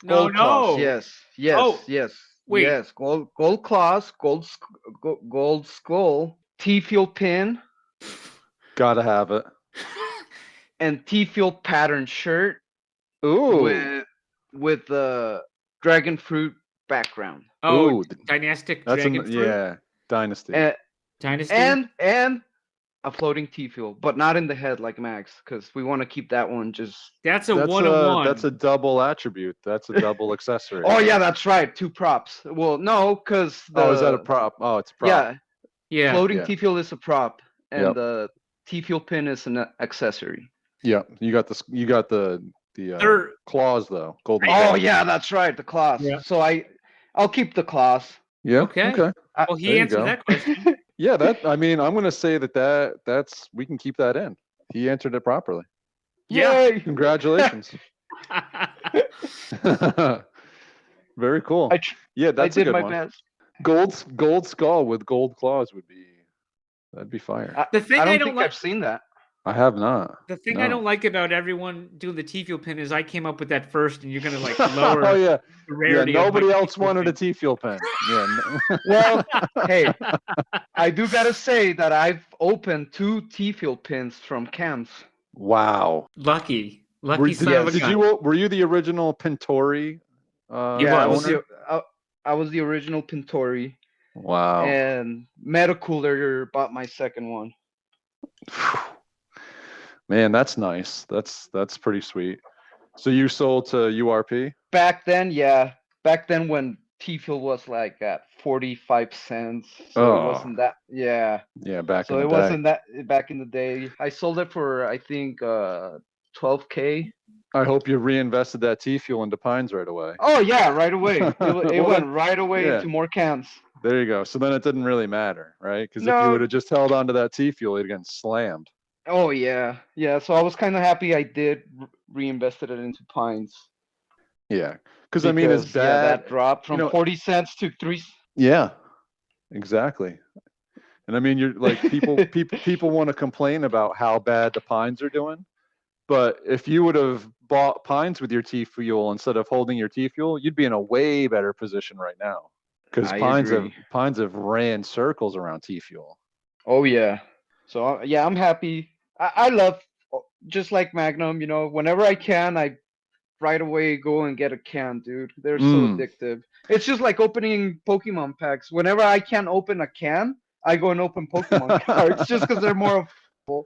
Gold claws. Yes. Oh, yes. wait. Yes. Gold claws. Gold skull. T-fuel pin Gotta have it. and T-fuel pattern shirt Ooh. with the dragon fruit background. Oh, Ooh, dynastic that's dragon fruit? Dynasty. Dynasty. And a floating T-fuel, but not in the head like Max, because we want to keep that one just. That's a 1-on-1. That's a double attribute. That's a double accessory. Oh yeah, that's right. 2 props. Well, no, because is that a prop? Oh, it's a prop. Yeah. Floating T-fuel is a prop, and Yep. the T-fuel pin is an accessory. Yeah, you got the claws though. Golden. Oh claws. yeah, that's right. The claws. Yeah. So I'll keep the claws. Yeah. Okay. Okay. Well, he There you answered go. that question. Yeah. I'm gonna say that's we can keep that in. He answered it properly. Yeah. Yay! Congratulations. Very cool. That's I a did good my one. best. Gold skull with gold claws that'd be fire. The thing I don't I don't think like- I've seen that. I have not. The thing I No. don't like about everyone doing the T-fuel pin is I came up with that first, and you're gonna lower Oh yeah. the rarity. Yeah. of my Nobody else T-fuel wanted a pin. T-fuel pin. Yeah. Well, hey, I do gotta say that I've opened 2 T-fuel pins from cans. Wow. Lucky Were, son of a gun. were you the original Pintori? Yeah, was. I was the original Pintori, Wow. and Metacooler bought my second one. Man, that's nice. That's pretty sweet. So you sold to URP? Back then when T-fuel was at 45 cents, so Oh. it wasn't that. Yeah, Yeah, back so in the it day. wasn't that back in the day. I sold it for I think 12K. I hope you reinvested that T-fuel into Pines right away. Oh yeah, right away. It Well, went right away yeah. into more cans. There you go. So then it didn't really matter, right? Because if you No. would have just held on to that T-fuel, you'd gotten slammed. Oh yeah. So I was kind of happy I did reinvested it into Pines. Yeah. Because I mean, it's Because, yeah, bad. that dropped from 40 cents to 3. Yeah, exactly. And I mean, you're like people want to complain about how bad the Pines are doing, but if you would have bought Pines with your T-fuel instead of holding your T-fuel, you'd be in a way better position right now. Because I Pines agree. have ran circles around T-fuel. Oh yeah. So yeah, I'm happy. I love, just like Magnum, whenever I can, I right away go and get a can, dude. They're so addictive. It's just like opening Pokemon packs. Whenever I can open a can, I go and open Pokemon cards just because they're more affordable.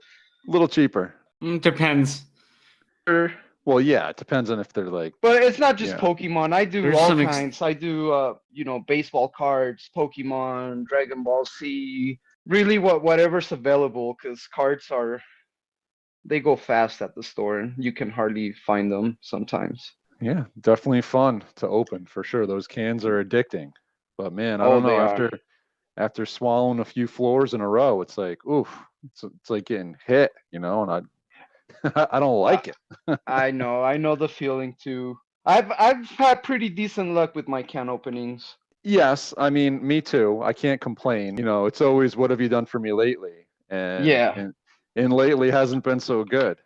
A little cheaper. Depends. A Well, yeah, it depends on if they're like, But it's not just yeah. Pokemon. I do There's all some kinds. I do, baseball cards, Pokemon, Dragon Ball Z. Really, whatever's available, because cards they go fast at the store, and you can hardly find them sometimes. Yeah, definitely fun to open for sure. Those cans are addicting. But man, I Oh, don't know. they are. After swallowing a few floors in a row, it's like, oof, it's like getting hit, and I don't Uh, like it. I know the feeling too. I've had pretty decent luck with my can openings. Yes, I mean, me too. I can't complain. It's always what have you done for me lately? And Yeah, and lately hasn't been so good.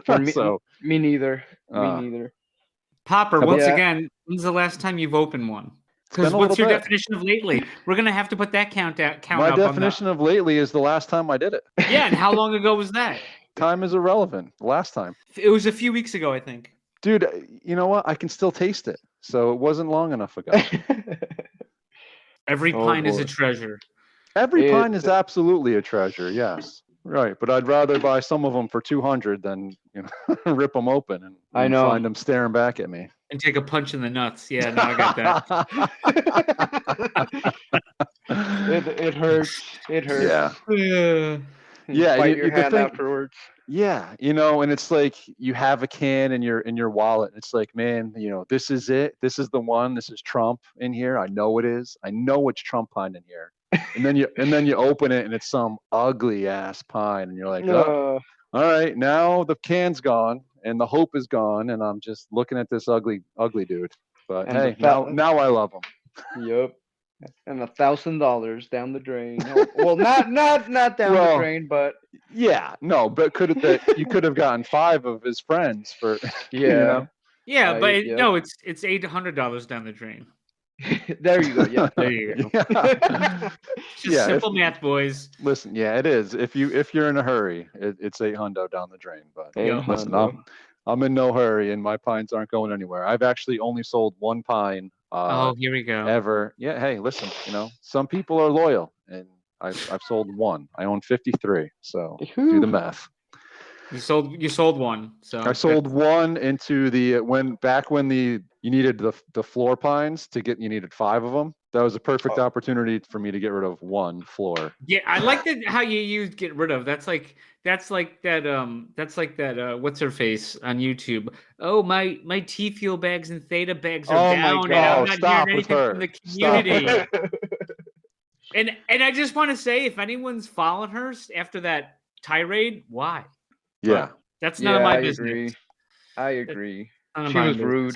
for me, So, me neither. Me uh, neither. Popper, how about once Yeah. again, when's the last time you've opened one? it's been Because a little what's your bit. definition of lately? We're gonna have to put that count My up on the. definition of lately is the last time I did it. Yeah, and how long ago was that? Time is irrelevant. Last time. It was a few weeks ago, I think. Dude, you know what? I can still taste it. So it wasn't long enough ago. Every Oh, pint is a boy. treasure. Every It pint is absolutely a treasure, yes. Right, but I'd rather buy some of them for 200 than, rip them open and, I and know. find them staring back at me. And take a punch in the nuts. Yeah, no, I got that. it hurts. It hurts. Yeah. Uh, You Yeah, bite your the hand thing, afterwards. yeah, and it's like you have a can in your wallet. And it's like, man, this is it. This is the one. This is Trump in here. I know it is. I know it's Trump pine in here. And then you open it and it's some ugly ass pine, and you're like, oh, all right, now the can's gone and the hope is gone, and I'm just looking at this ugly dude. But And the hey, now I love him. Yep. And $1,000 down the drain. Well, not down the Well, drain, but yeah, no, but you could have gotten 5 of his friends for, yeah. yeah, but Yep. no, it's $800 down the drain. There you go. Yeah. There you go. Yeah. It's just simple math, boys. Listen, yeah, it is. If you're in a hurry, it's 800 down the drain. But Yeah. listen, I'm in no hurry, and my pines aren't going anywhere. I've actually only sold one pine Oh, here we go. ever. Yeah, hey, listen, some people are loyal, and I've sold one. I own 53, so do the math. You sold one. So I sold one into when you needed the floor pines you needed 5 of them. That was a perfect opportunity for me to get rid of one floor. Yeah, I like that how you use get rid of. That's like that what's her face on YouTube. Oh, my T fuel bags and Theta bags are down, and I'm not hearing anything from the community. And I just want to say, if anyone's following her after that tirade, why? Yeah. But that's none of my business. Agree. I agree. She was rude.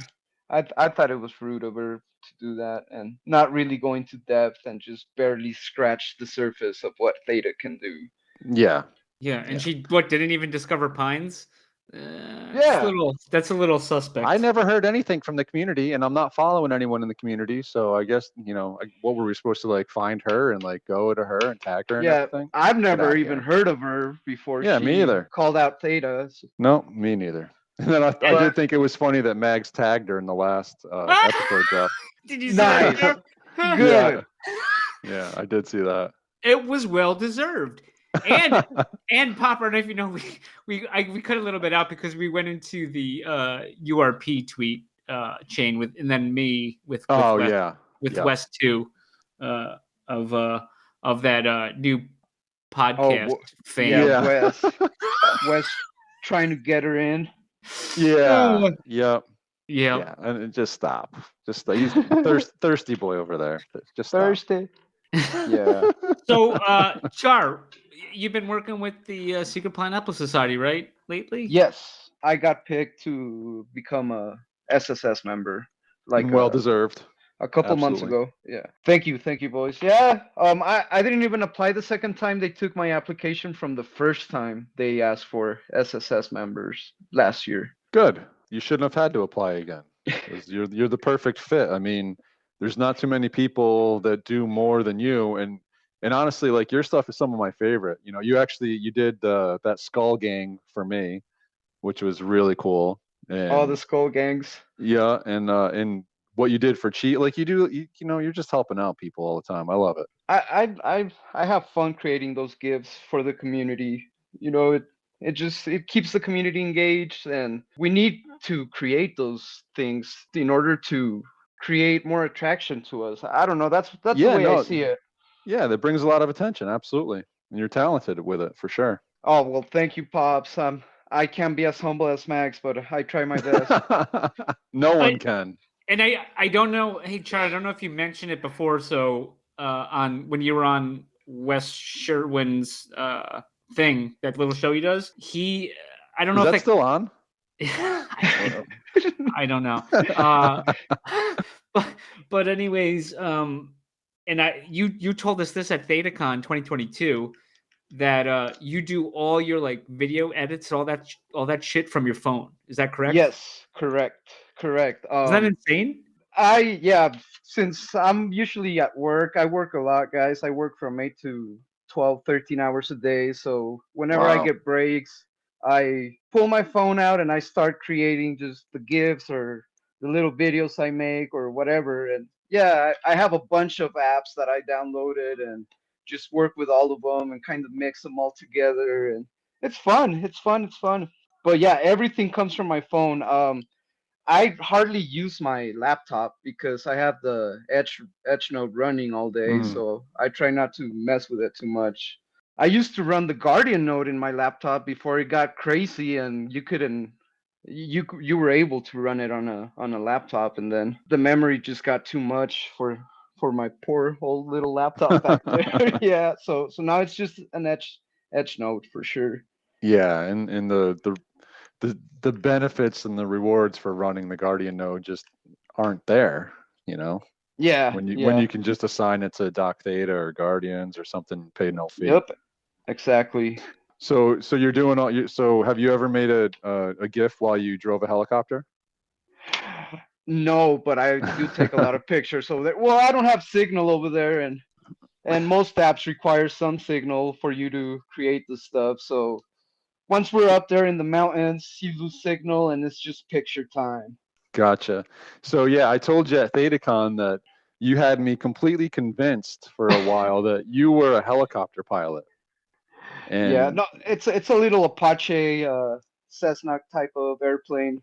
I thought it was rude of her to do that and not really go into depth and just barely scratch the surface of what Theta can do. Yeah. Yeah, and she didn't even discover pines? Yeah. That's a little suspect. I never heard anything from the community, and I'm not following anyone in the community. So I guess what were we supposed to find her and go to her and tag her and everything? I've never even heard of her before. Yeah, me either. Called out Theta. No, me neither. And then I did think it was funny that Mags tagged her in the last episode drop. Did you see that? Good. Yeah, I did see that. It was well deserved. And Popper, I don't know if you know, we cut a little bit out because we went into the URP tweet chain and then me with West 2 of that new podcast fan. Yeah, West trying to get her in. Yeah. Yep. Yeah. And just stop. He's thirsty boy over there. Just stop. Thirsty. Yeah. So, Char, you've been working with the Secret Pineapple Society, right? Lately? Yes, I got picked to become a SSS member. Well deserved. A couple months ago. Yeah. Thank you, boys. Yeah. I didn't even apply the second time. They took my application from the first time they asked for SSS members last year. Good. You shouldn't have had to apply again. You're the perfect fit. I mean, there's not too many people that do more than you, and honestly, your stuff is some of my favorite. You did that Skull Gang for me, which was really cool. And, all the Skull Gangs. Yeah, and what you did for Cheat, you're just helping out people all the time. I love it. I have fun creating those gifts for the community. It keeps the community engaged, and we need to create those things in order to create more attraction to us. I don't know. That's the Yeah, way I no, see it. yeah, that brings a lot of attention. Absolutely. And you're talented with it for sure. Oh well, thank you, Pops. I can't be as humble as Max, but I try my best. No one I- can. And I don't know. Hey, Char, I don't know if you mentioned it before. So on when you were on Wes Sherwin's thing, that little show he does, I don't Is know if that still on? I don't know. But anyways, and you told us this at ThetaCon 2022 that you do all your like video edits, all that shit from your phone. Is that correct? Yes, correct. Is that insane? Yeah, since I'm usually at work, I work a lot, guys. I work from 8 to 12, 13 hours a day. So whenever I Wow. get breaks, I pull my phone out and I start creating just the GIFs or the little videos I make or whatever. And yeah, I have a bunch of apps that I downloaded and just work with all of them and kind of mix them all together. And it's fun. It's fun. But yeah, everything comes from my phone. I hardly use my laptop because I have the Edge node running all day, Mm. so I try not to mess with it too much. I used to run the Guardian node in my laptop before it got crazy, and you couldn't. You were able to run it on a laptop, and then the memory just got too much for my poor old little laptop back there. Yeah, so now it's just an Edge node for sure. Yeah, and the benefits and the rewards for running the Guardian node just aren't there, you know. Yeah, When yeah. you can just assign it to Theta or Guardians or something, pay no fee. Yep, exactly. So you're doing all you. So have you ever made a GIF while you drove a helicopter? No, but I do take a lot of pictures over there. Well, I don't have signal over there, and most apps require some signal for you to create the stuff. So once we're up there in the mountains, you lose signal, and it's just picture time. Gotcha. So yeah, I told you at ThetaCon that you had me completely convinced for a while that you were a helicopter pilot. And Yeah, no, it's a little Apache Cessna type of airplane.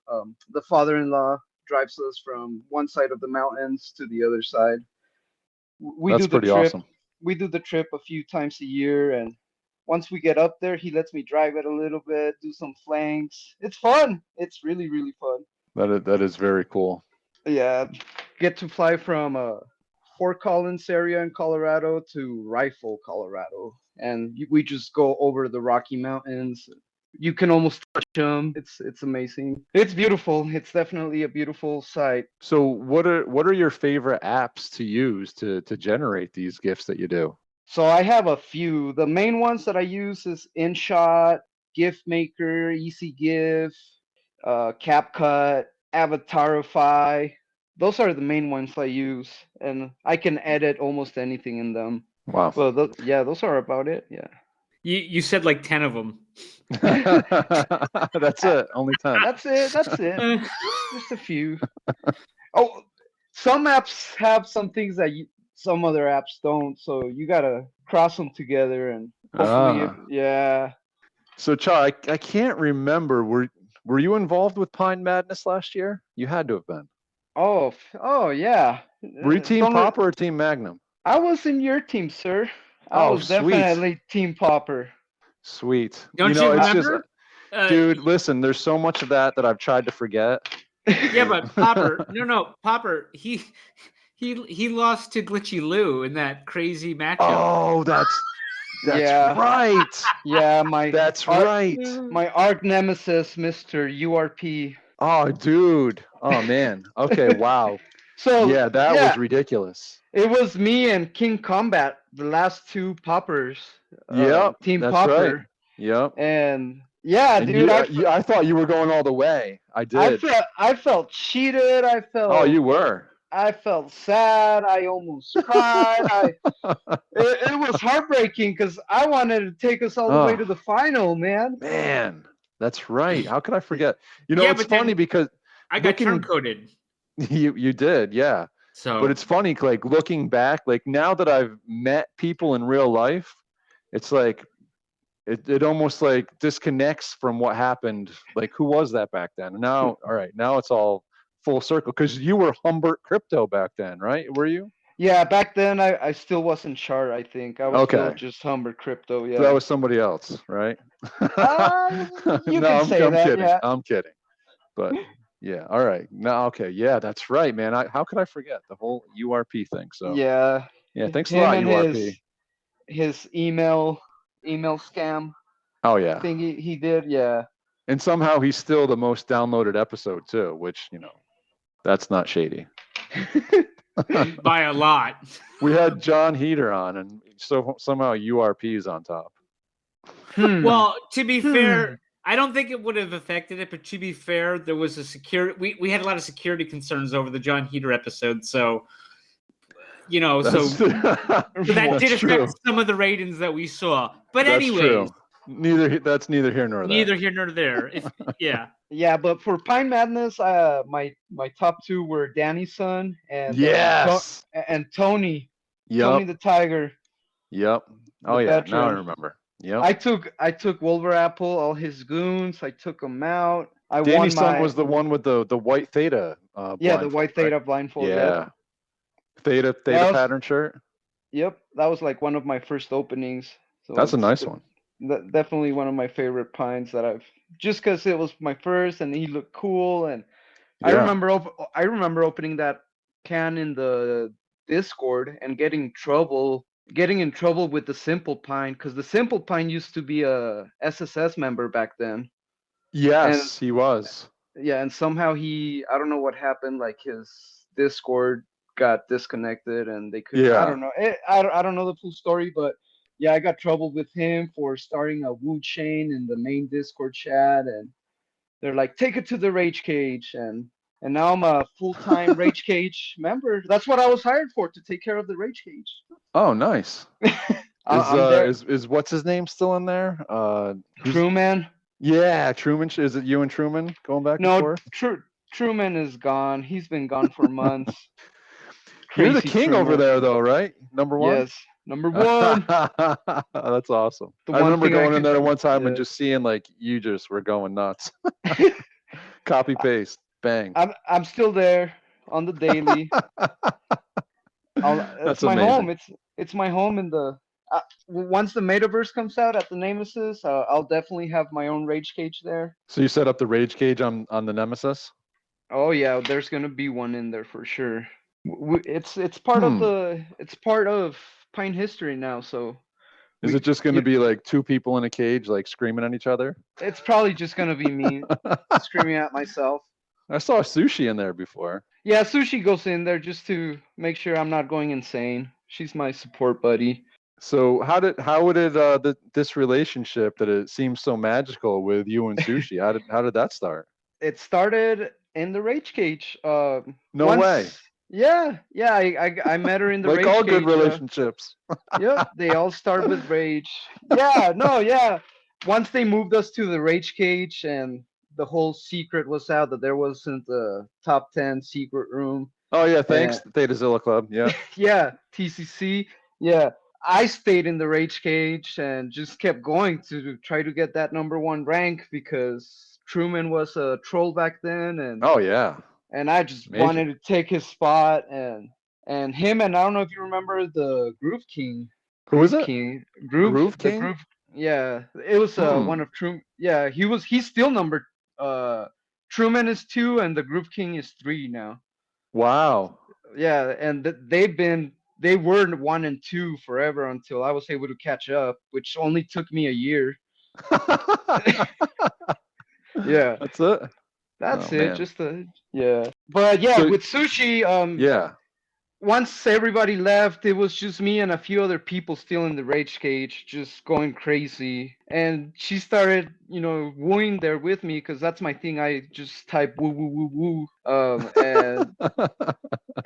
The father-in-law drives us from one side of the mountains to the other side. We that's do the pretty trip. awesome. We do the trip a few times a year, and once we get up there, he lets me drive it a little bit, do some flanks. It's fun. It's really, really fun. That is very cool. Yeah, get to fly from Fort Collins area in Colorado to Rifle, Colorado, and we just go over the Rocky Mountains. You can almost touch them. It's amazing. It's beautiful. It's definitely a beautiful sight. So what are your favorite apps to use to generate these GIFs that you do? So I have a few. The main ones that I use is InShot, GIF Maker, Easy GIF, CapCut, Avatarify. Those are the main ones I use, and I can edit almost anything in them. Wow. Well, yeah, those are about it. Yeah. You said like 10 of them. That's it. Only 10. That's it. Just a few. Oh, some apps have some things that some other apps don't, so you gotta cross them together and hopefully, yeah. So Char, I can't remember. Were you involved with Pine Madness last year? You had to have been. Oh yeah. Were you Team Popper or Team Magnum? I was in your team, sir. I was definitely Team Popper. Sweet. Don't you it's remember? Just, dude, listen, there's so much of that I've tried to forget. Yeah, but Popper, no, Popper, he lost to Glitchy Lou in that crazy matchup. Oh, that's yeah. right. Yeah, that's right. My arch nemesis, Mr. URP. Oh, dude. Oh man. Okay. Wow. So yeah, that was ridiculous. It was me and King Combat, the last two Poppers. Yep. Team that's Popper. Right. Yep. And yeah, and dude, I thought you were going all the way. I did. I felt cheated. Oh, you were. I felt sad. I almost cried. It was heartbreaking because I wanted to take us all the way to the final, man. Man, that's right. How could I forget? It's funny because I got turn coded. You did, yeah. So, but it's funny, like looking back, like now that I've met people in real life, it's like it almost like disconnects from what happened. Like, who was that back then? Now, all right, now it's all full circle because you were Humbert Crypto back then, right? Were you? Yeah, back then I still wasn't Char, I think. I was still Okay, just Humber Crypto, so that yeah. was somebody else, right? You No, can say I'm that, kidding. yeah. I'm kidding. But yeah, all right. No, okay, yeah, that's right, man. How could I forget the whole URP thing? So Yeah. yeah, thanks a Him lot, and URP. his email scam Oh yeah, thing he did, yeah. and somehow he's still the most downloaded episode too, which that's not shady. By a lot. We had John Heater on, and so somehow URP is on top. Well, to be fair, I don't think it would have affected it, but to be fair, there was a security. We had a lot of security concerns over the John Heater episode, so That's, so that did true. affect some of the ratings that we saw. But That's anyways, true. That's neither here nor there. neither here nor there. Yeah. Yeah, but for Pine Madness, my top two were Danny's son and Yes. and Tony. Yep. Tony the Tiger. Yep. Oh the yeah. veteran. Now I remember. Yep. I took Wolver Apple, all his goons. I took them out. Danny's son was the one with the white Theta. Yeah, the white Theta right? blindfold. Yeah. Theta pattern shirt. Yep, that was like one of my first openings. So that's a nice one. Definitely one of my favorite pines that I've, just because it was my first and he looked cool. And yeah. I remember opening that can in the Discord and getting in trouble with the Simple Pine, because the Simple Pine used to be a SSS member back then. Yes, he was. Yeah, and somehow I don't know what happened, like his Discord got disconnected and they couldn't. Yeah. I don't know. I don't know the full story, but yeah, I got trouble with him for starting a Wu chain in the main Discord chat, and they're like, take it to the Rage Cage, and now I'm a full-time Rage Cage member. That's what I was hired for, to take care of the Rage Cage. Oh, nice. Is what's his name still in there? Truman. Yeah, Truman. Is it you and Truman going back and forth? No, Truman is gone. He's been gone for months. You're the king over there, though, right? Number one? Yes, number one. That's awesome. I remember going in there one time and just seeing, like, you just were going nuts. Copy, paste, bang. I'm still there on the daily. It's my home. It's my home in the... once the Metaverse comes out at the Nemesis, I'll definitely have my own Rage Cage there. So you set up the Rage Cage on the Nemesis? Oh yeah, there's gonna be one in there for sure. It's part of Pine history now. So is it just gonna be like two people in a cage, like screaming at each other? It's probably just gonna be me screaming at myself. I saw Sushi in there before. Yeah, Sushi goes in there just to make sure I'm not going insane. She's my support buddy. So how did this relationship that it seems so magical with you and Sushi? How did that start? It started in the Rage Cage. No way. Yeah. I met her in the like Rage all Cage. Good relationships. Yep, they all start with Rage. Yeah. Once they moved us to the Rage Cage and the whole secret was out that there wasn't the top 10 secret room. Oh yeah, thanks Theta Zilla Club. Yeah. Yeah, TCC. Yeah. I stayed in the Rage Cage and just kept going to try to get that number one rank, because Truman was a troll back then, and oh yeah, and I just wanted to take his spot, and him, and I don't know if you remember the Groove King. Who is it? Groove King. Yeah, it was one of Truman. Yeah, he's still number. Truman is 2 and the Groove King is 3 now. Wow. Yeah, and they were 1 and 2 forever until I was able to catch up, which only took me a year. Yeah. That's it. That's it. Man. But yeah, so, with Sushi, yeah. Once everybody left, it was just me and a few other people still in the Rage Cage, just going crazy. And she started, wooing there with me, because that's my thing. I just type woo woo woo woo.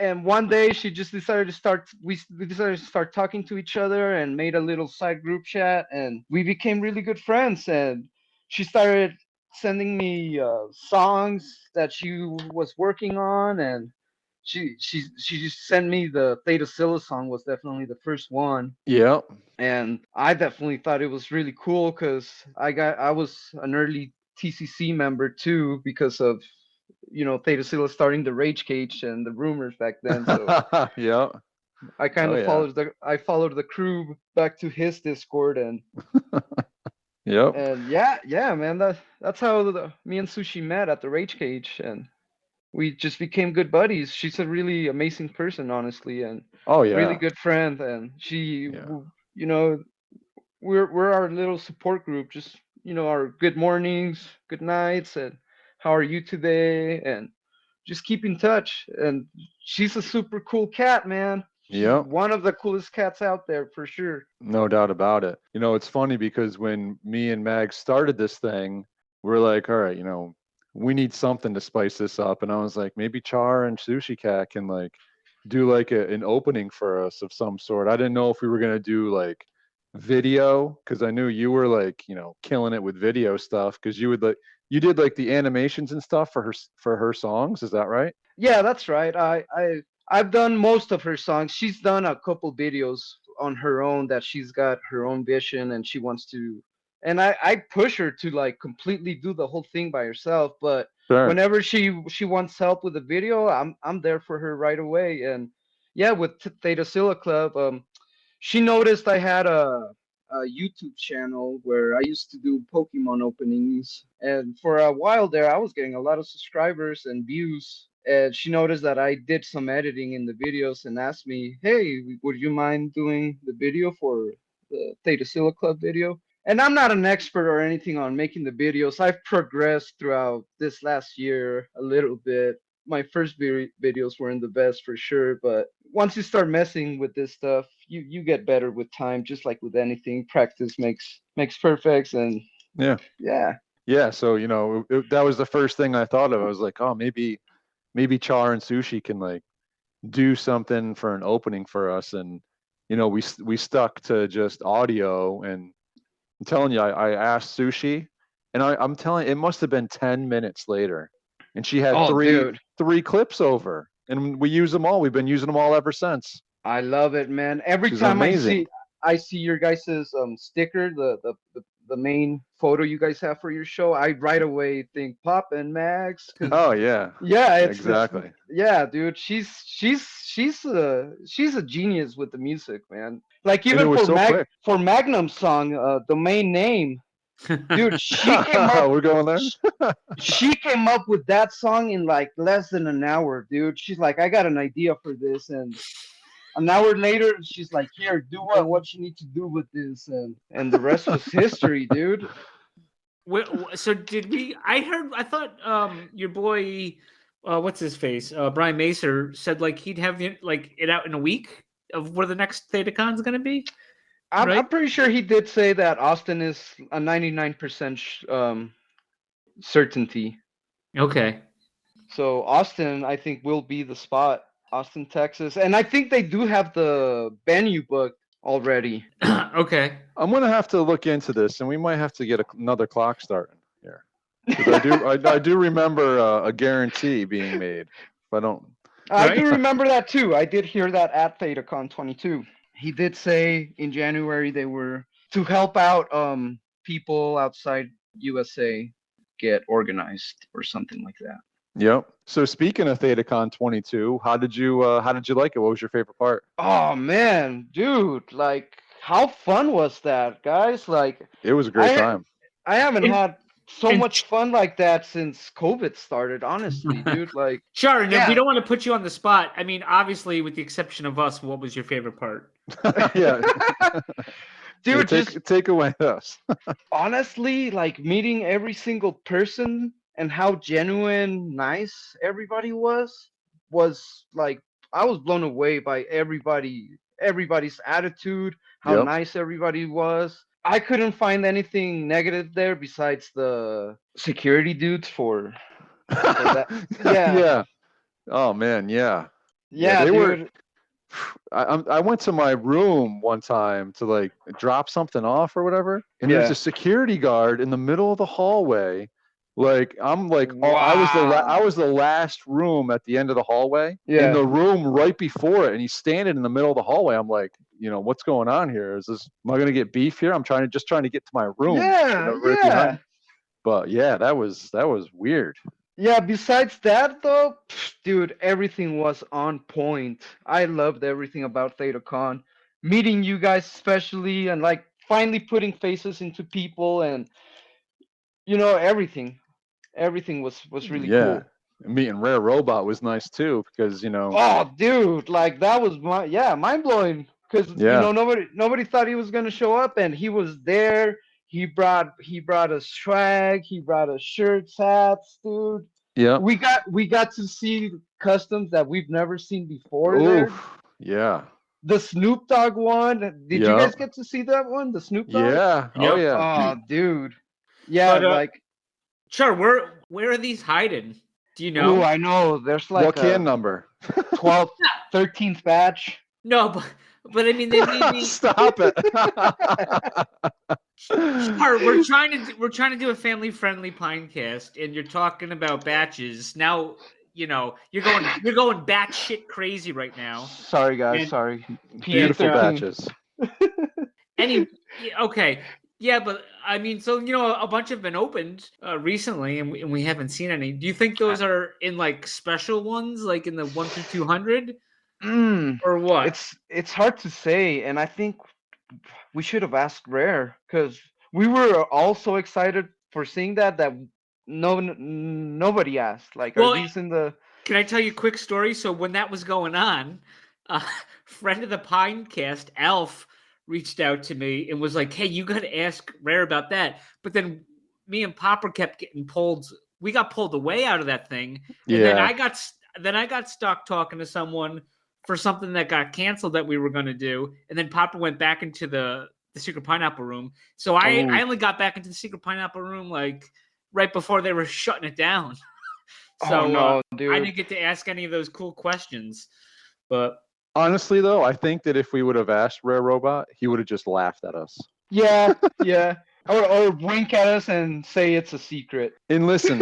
And one day she just decided to start. We decided to start talking to each other and made a little side group chat, and we became really good friends. And she started sending me songs that she was working on, and She just sent me the Theta Scylla song was definitely the first one. Yeah. And I definitely thought it was really cool because I was an early TCC member too because of Theta Scylla starting the Rage Cage and the rumors back then. So Yeah. I kind Oh of yeah. followed the crew back to his Discord Yep. and yeah man, that's how me and Sushi met at the Rage Cage, and we just became good buddies. She's a really amazing person, honestly, and Oh really yeah. good friend. And she, Yeah. you know, we're our little support group. Just our good mornings, good nights, and how are you today? And just keep in touch. And she's a super cool cat, man. She's Yep. one of the coolest cats out there for sure. No doubt about it. It's funny because when me and Mag started this thing, we're like, all right, we need something to spice this up. And I was like, maybe Char and Sushi Cat can like do like an opening for us of some sort. I didn't know if we were gonna do like video because I knew you were like, killing it with video stuff because you did like the animations and stuff for her songs. Is that right? Yeah, that's right. I've done most of her songs. She's done a couple videos on her own that she's got her own vision and she wants to, and I push her to like completely do the whole thing by herself. But Sure. whenever she wants help with a video, I'm there for her right away. And yeah, with Theta Scylla Club, she noticed I had a YouTube channel where I used to do Pokemon openings, and for a while there, I was getting a lot of subscribers and views. And she noticed that I did some editing in the videos and asked me, "Hey, would you mind doing the video for the Theta Scylla Club video?" And I'm not an expert or anything on making the videos. I've progressed throughout this last year a little bit. My first videos weren't the best for sure, but once you start messing with this stuff, you get better with time. Just like with anything, practice makes perfect. And Yeah. yeah, Yeah. So, that was the first thing I thought of. I was like, oh, maybe Char and Sushi can like do something for an opening for us. And, we stuck to just audio. And I'm telling you, I asked Sushi, and I'm telling you, it must have been 10 minutes later. And she had oh dude, three clips over. And we use them all. We've been using them all ever since. I love it, man. Every She's time amazing. I see your guys's sticker, the main photo you guys have for your show, I right away think Pop and Max, because Oh yeah. yeah, it's Exactly. yeah, dude. She's a genius with the music, man. Like And it even was so quick. for Magnum's song, the main name, dude. She came up. We're going there. She came up with that song in like less than an hour, dude. She's like, I got an idea for this, and an hour later, she's like, "Here, do what you need to do with this," and the rest was history, dude. So did we? I thought your boy, what's his face, Brian Macer said like he'd have it out in a week of where the next ThetaCon's gonna be. I'm pretty sure he did say that Austin is a 99% certainty. Okay. So Austin, I think, will be the spot. Austin, Texas, and I think they do have the venue booked already. Okay. I'm gonna have to look into this, and we might have to get another clock starting here. I do remember a guarantee being made. If I don't. I do remember that too. I did hear that at ThetaCon 22. He did say in January they were to help out people outside USA get organized or something like that. Yep. So speaking of ThetaCon 22, how did you like it? What was your favorite part? Oh man, dude, like how fun was that, guys? Like It was a great time. I haven't had so much fun like that since COVID started, honestly, dude. Like Char, we don't want to put you on the spot. I mean, obviously, with the exception of us, what was your favorite part? Yeah. Dude, take away us. Honestly, like meeting every single person and how genuine, nice everybody was like I was blown away by everybody's attitude, how nice everybody was. I couldn't find anything negative there besides the security dudes for that. Yeah. Yeah. Oh man, yeah. Yeah, they dude. were. I went to my room one time to like drop something off or whatever, and there's a security guard in the middle of the hallway Like I'm like, I was the last room at the end of the hallway. Yeah. In the room right before it, and he's standing in the middle of the hallway. I'm like, what's going on here? Am I gonna get beef here? I'm trying to get to my room. Yeah, Right yeah. behind. But yeah, that was weird. Yeah, besides that though, dude, everything was on point. I loved everything about ThetaCon. Meeting you guys especially, and like finally putting faces into people, and everything. Everything was really Yeah. cool. Meeting Rare Robot was nice too, because Oh, dude, like that was mind blowing. Because Yeah. nobody thought he was gonna show up, and he was there. He brought us swag. He brought us shirts, hats, dude. Yeah. We got to see customs that we've never seen before there. Oof. Yeah. The Snoop Dogg one. Did you Yeah. guys get to see that one? The Snoop Dogg? Yeah. Oh Yep. yeah. Oh, dude. Yeah, But, like. Char, where are these hiding? Do you know? Oh, I know. There's like What can number? 12th, 13th batch. No, but I mean they may be. Stop it. Char, we're trying to do a family friendly Pinecast, and you're talking about batches. Now you're going batshit crazy right now. Sorry, guys. And- sorry. Beautiful batches. Okay. Yeah, but I mean, so a bunch have been opened recently, and we haven't seen any. Do you think those are in like special ones, like in the 1 through 200, or what? It's hard to say, and I think we should have asked Rare, because we were all so excited for seeing that nobody asked. Like, Well, are these in the? Can I tell you a quick story? So when that was going on, friend of the Pinecast, Alf, reached out to me and was like, "Hey, you got to ask Rare about that." But then me and Popper kept getting pulled. We got pulled away out of that thing. And then I got stuck talking to someone for something that got canceled that we were going to do. And then Popper went back into the secret pineapple room. So I only got back into the secret pineapple room like right before they were shutting it down. So no, dude. I didn't get to ask any of those cool questions. But honestly, though, I think that if we would have asked Rare Robot, he would have just laughed at us. Yeah, yeah. Or wink at us and say it's a secret. And listen,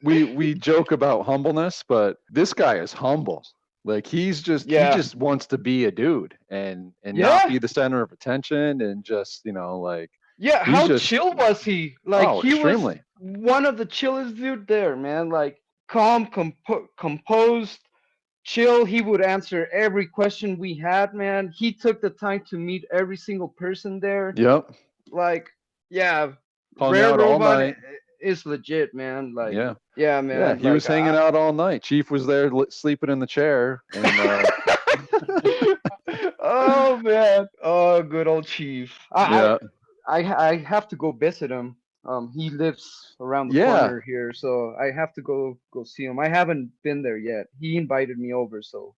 we joke about humbleness, but this guy is humble. Like he just wants to be a dude and not be the center of attention, and just like. Yeah, how chill was he? Like he extremely. was one of the chillest dude there, man. Like calm, composed, chill. He would answer every question we had, man. He took the time to meet every single person there. Yep. Like, yeah, Rare Robot is legit, man. Like, yeah, man. Yeah, he was hanging out all night. Chief was there sleeping in the chair. And, oh man, oh good old Chief. Yeah. I have to go visit him. He lives around the corner here, so I have to go see him. I haven't been there yet. He invited me over, so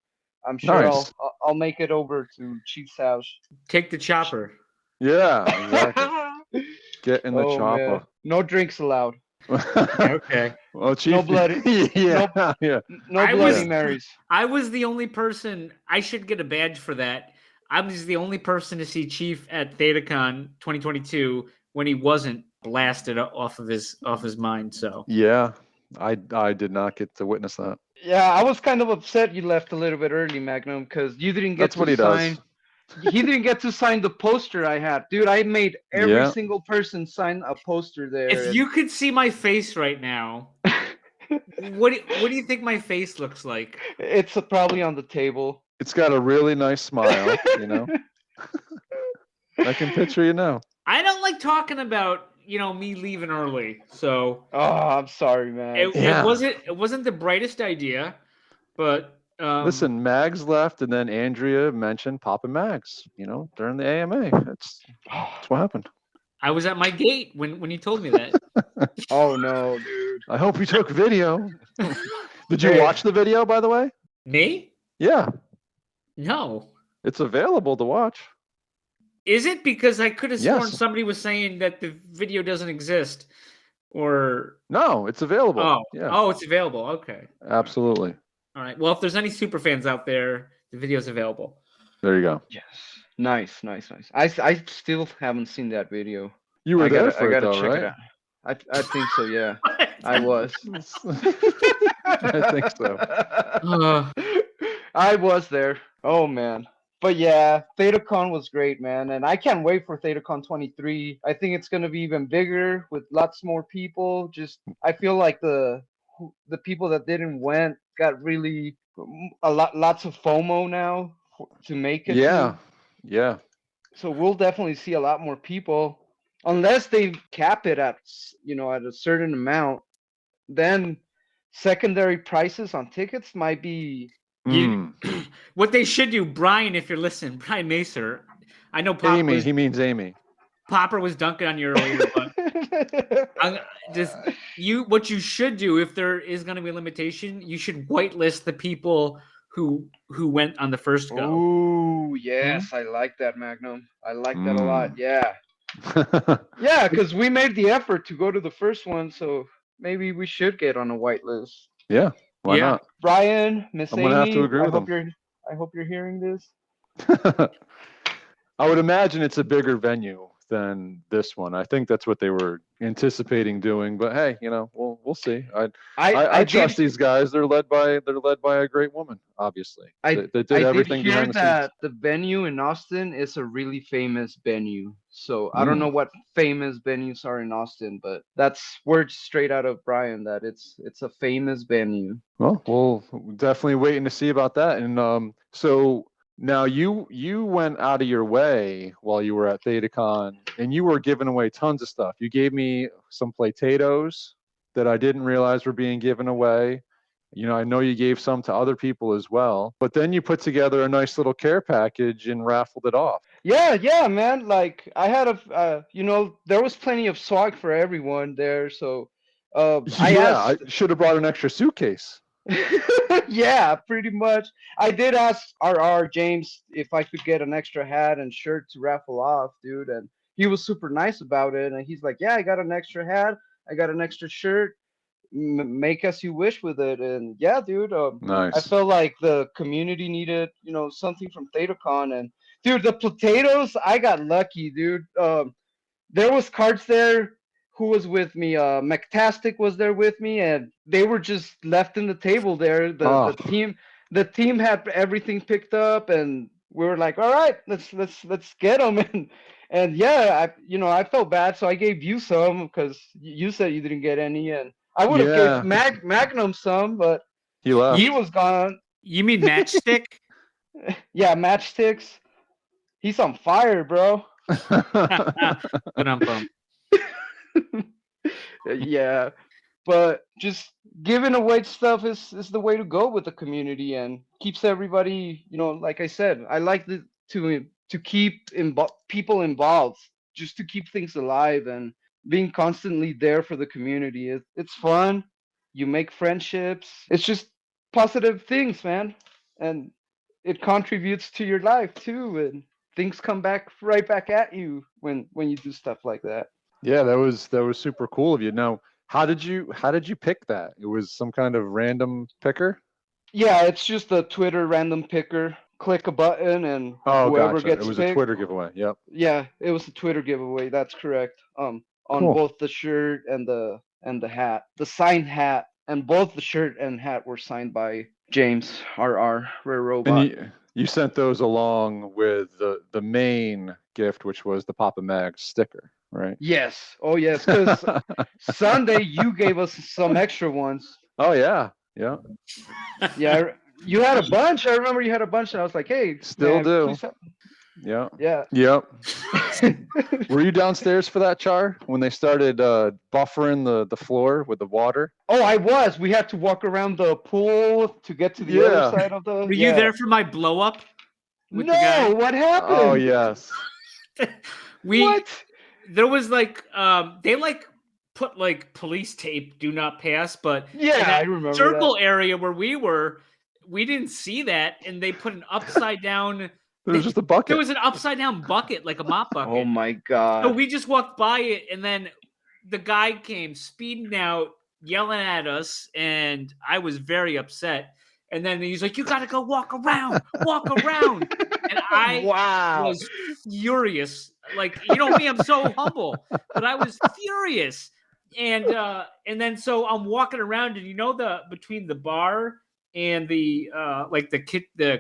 I'm sure I'll make it over to Chief's house. Take the chopper. Yeah, exactly. Get in the chopper. Man. No drinks allowed. Okay. Well, Chief. No bloody. No Bloody Marys. I was the only person. I should get a badge for that. I was the only person to see Chief at ThetaCon 2022 when he wasn't blasted off of his mind. So yeah, I did not get to witness that. Yeah, I was kind of upset you left a little bit early, Magnum, because you didn't get to sign. He didn't get to sign the poster I had, dude. I made every single person sign a poster there. If you could see my face right now, what do you think my face looks like? It's probably on the table. It's got a really nice smile, I can picture you now. I don't like talking about me leaving early, so. Oh, I'm sorry, man. It wasn't the brightest idea, but. Listen, Mags left, and then Andrea mentioned Papa Mags. During the AMA. That's what happened. I was at my gate when you told me that. Oh no, dude! I hope you took video. Did you watch the video, by the way? Me? Yeah. No. It's available to watch. Is it? Because I could have sworn somebody was saying that the video doesn't exist, or no, it's available. Oh, yeah. Oh, it's available. Okay. Absolutely. All right. Well, if there's any super fans out there, the video's available. There you go. Yes. Nice. I still haven't seen that video. You were there for it, though, check right? it out. I think so, yeah. I was. I think so. I was there. Oh man. But yeah, ThetaCon was great, man, and I can't wait for ThetaCon 23. I think it's gonna be even bigger with lots more people. Just I feel like the people that didn't went got really lots of FOMO now to make it. Yeah, yeah. So we'll definitely see a lot more people, unless they cap it at at a certain amount. Then secondary prices on tickets might be. What they should do, Brian, if you're listening, Brian Macer. I know Popper Amy. He means Amy. Popper was dunking on you earlier, but what you should do, if there is going to be a limitation, you should whitelist the people who went on the first go. Oh yes, I like that, Magnum. I like that a lot. Yeah. Yeah, because we made the effort to go to the first one, so maybe we should get on a whitelist. Yeah. Why not? Brian, Miss Amy, I'm gonna have to agree with I hope you're hearing this. I would imagine it's a bigger venue than this one. I think that's what they were anticipating doing. But hey, we'll see. I trust these guys. They're led by a great woman, obviously. They did everything behind the scenes. The venue in Austin is a really famous venue. So I don't know what famous venues are in Austin, but that's words straight out of Brian that it's a famous venue. Well, we'll definitely waiting to see about that. And so now you went out of your way while you were at ThetaCon, and you were giving away tons of stuff. You gave me some potatoes that I didn't realize were being given away. I know you gave some to other people as well, but then you put together a nice little care package and raffled it off. Yeah, man. Like I had there was plenty of swag for everyone there. So I should have brought an extra suitcase. Yeah, pretty much. I did ask our James if I could get an extra hat and shirt to raffle off, dude, and he was super nice about it. And he's like, "Yeah, I got an extra hat, I got an extra shirt. Make as you wish with it." And yeah, dude, nice. I felt like the community needed, something from ThetaCon, and dude, the potatoes, I got lucky, dude. There was cards there. Who was with me? McTastic was there with me, and they were just left in the table there. The team had everything picked up, and we were like, "All right, let's get them." And yeah, I felt bad, so I gave you some because you said you didn't get any, and I would have gave Magnum some, but he left. He was gone. You mean Matchstick? Yeah, Matchsticks. He's on fire, bro. Yeah, but just giving away stuff is the way to go with the community, and keeps everybody, like I said, I like to keep people involved, just to keep things alive, and being constantly there for the community. It's fun. You make friendships. It's just positive things, man, and it contributes to your life too, and things come right back at you when you do stuff like that. Yeah, that was super cool of you. Now, how did you pick that? It was some kind of random picker? Yeah, it's just a Twitter random picker. Click a button and whoever gets picked. It was a Twitter giveaway. Yep. Yeah, it was a Twitter giveaway. That's correct. On both the shirt and the hat, the signed hat, and both the shirt and hat were signed by James RR Rare Robot. And you sent those along with the main gift, which was the Papa Mag sticker. Right. Yes. Oh, yes. Because Sunday you gave us some extra ones. Oh yeah. Yeah. Yeah. You had a bunch. I remember you had a bunch, and I was like, "Hey, still do." Yeah. Yeah. Yep. Were you downstairs for that, Char, when they started buffering the floor with the water? Oh, I was. We had to walk around the pool to get to the other side of the. Were you there for my blow up? No. What happened? Oh yes. What? There was they put police tape, do not pass, but I remember circle area where we didn't see that, and they put an upside down. There was just a bucket. There was an upside down bucket, like a mop bucket. Oh my god! So we just walked by it, and then the guy came speeding out, yelling at us, and I was very upset. And then he's like, "You got to go walk around. And I was furious. Like, me, I'm so humble, but I was furious. And then so I'm walking around, and between the bar and the like the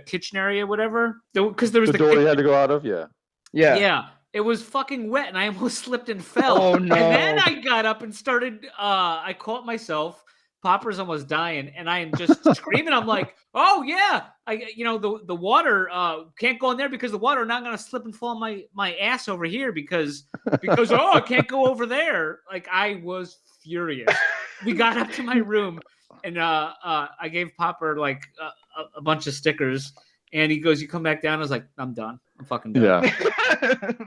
kitchen area, whatever, because there was The door you had to go out of, yeah. Yeah, it was fucking wet, and I almost slipped and fell. Oh, no. And then I got up and started. I caught myself. Popper's almost dying, and I am just screaming. I'm like, "Oh yeah, the water can't go in there because the water not gonna slip and fall on my ass over here because I can't go over there." Like, I was furious. We got up to my room, and I gave Popper like a bunch of stickers, and he goes, "You come back down." I was like, "I'm done. I'm fucking done."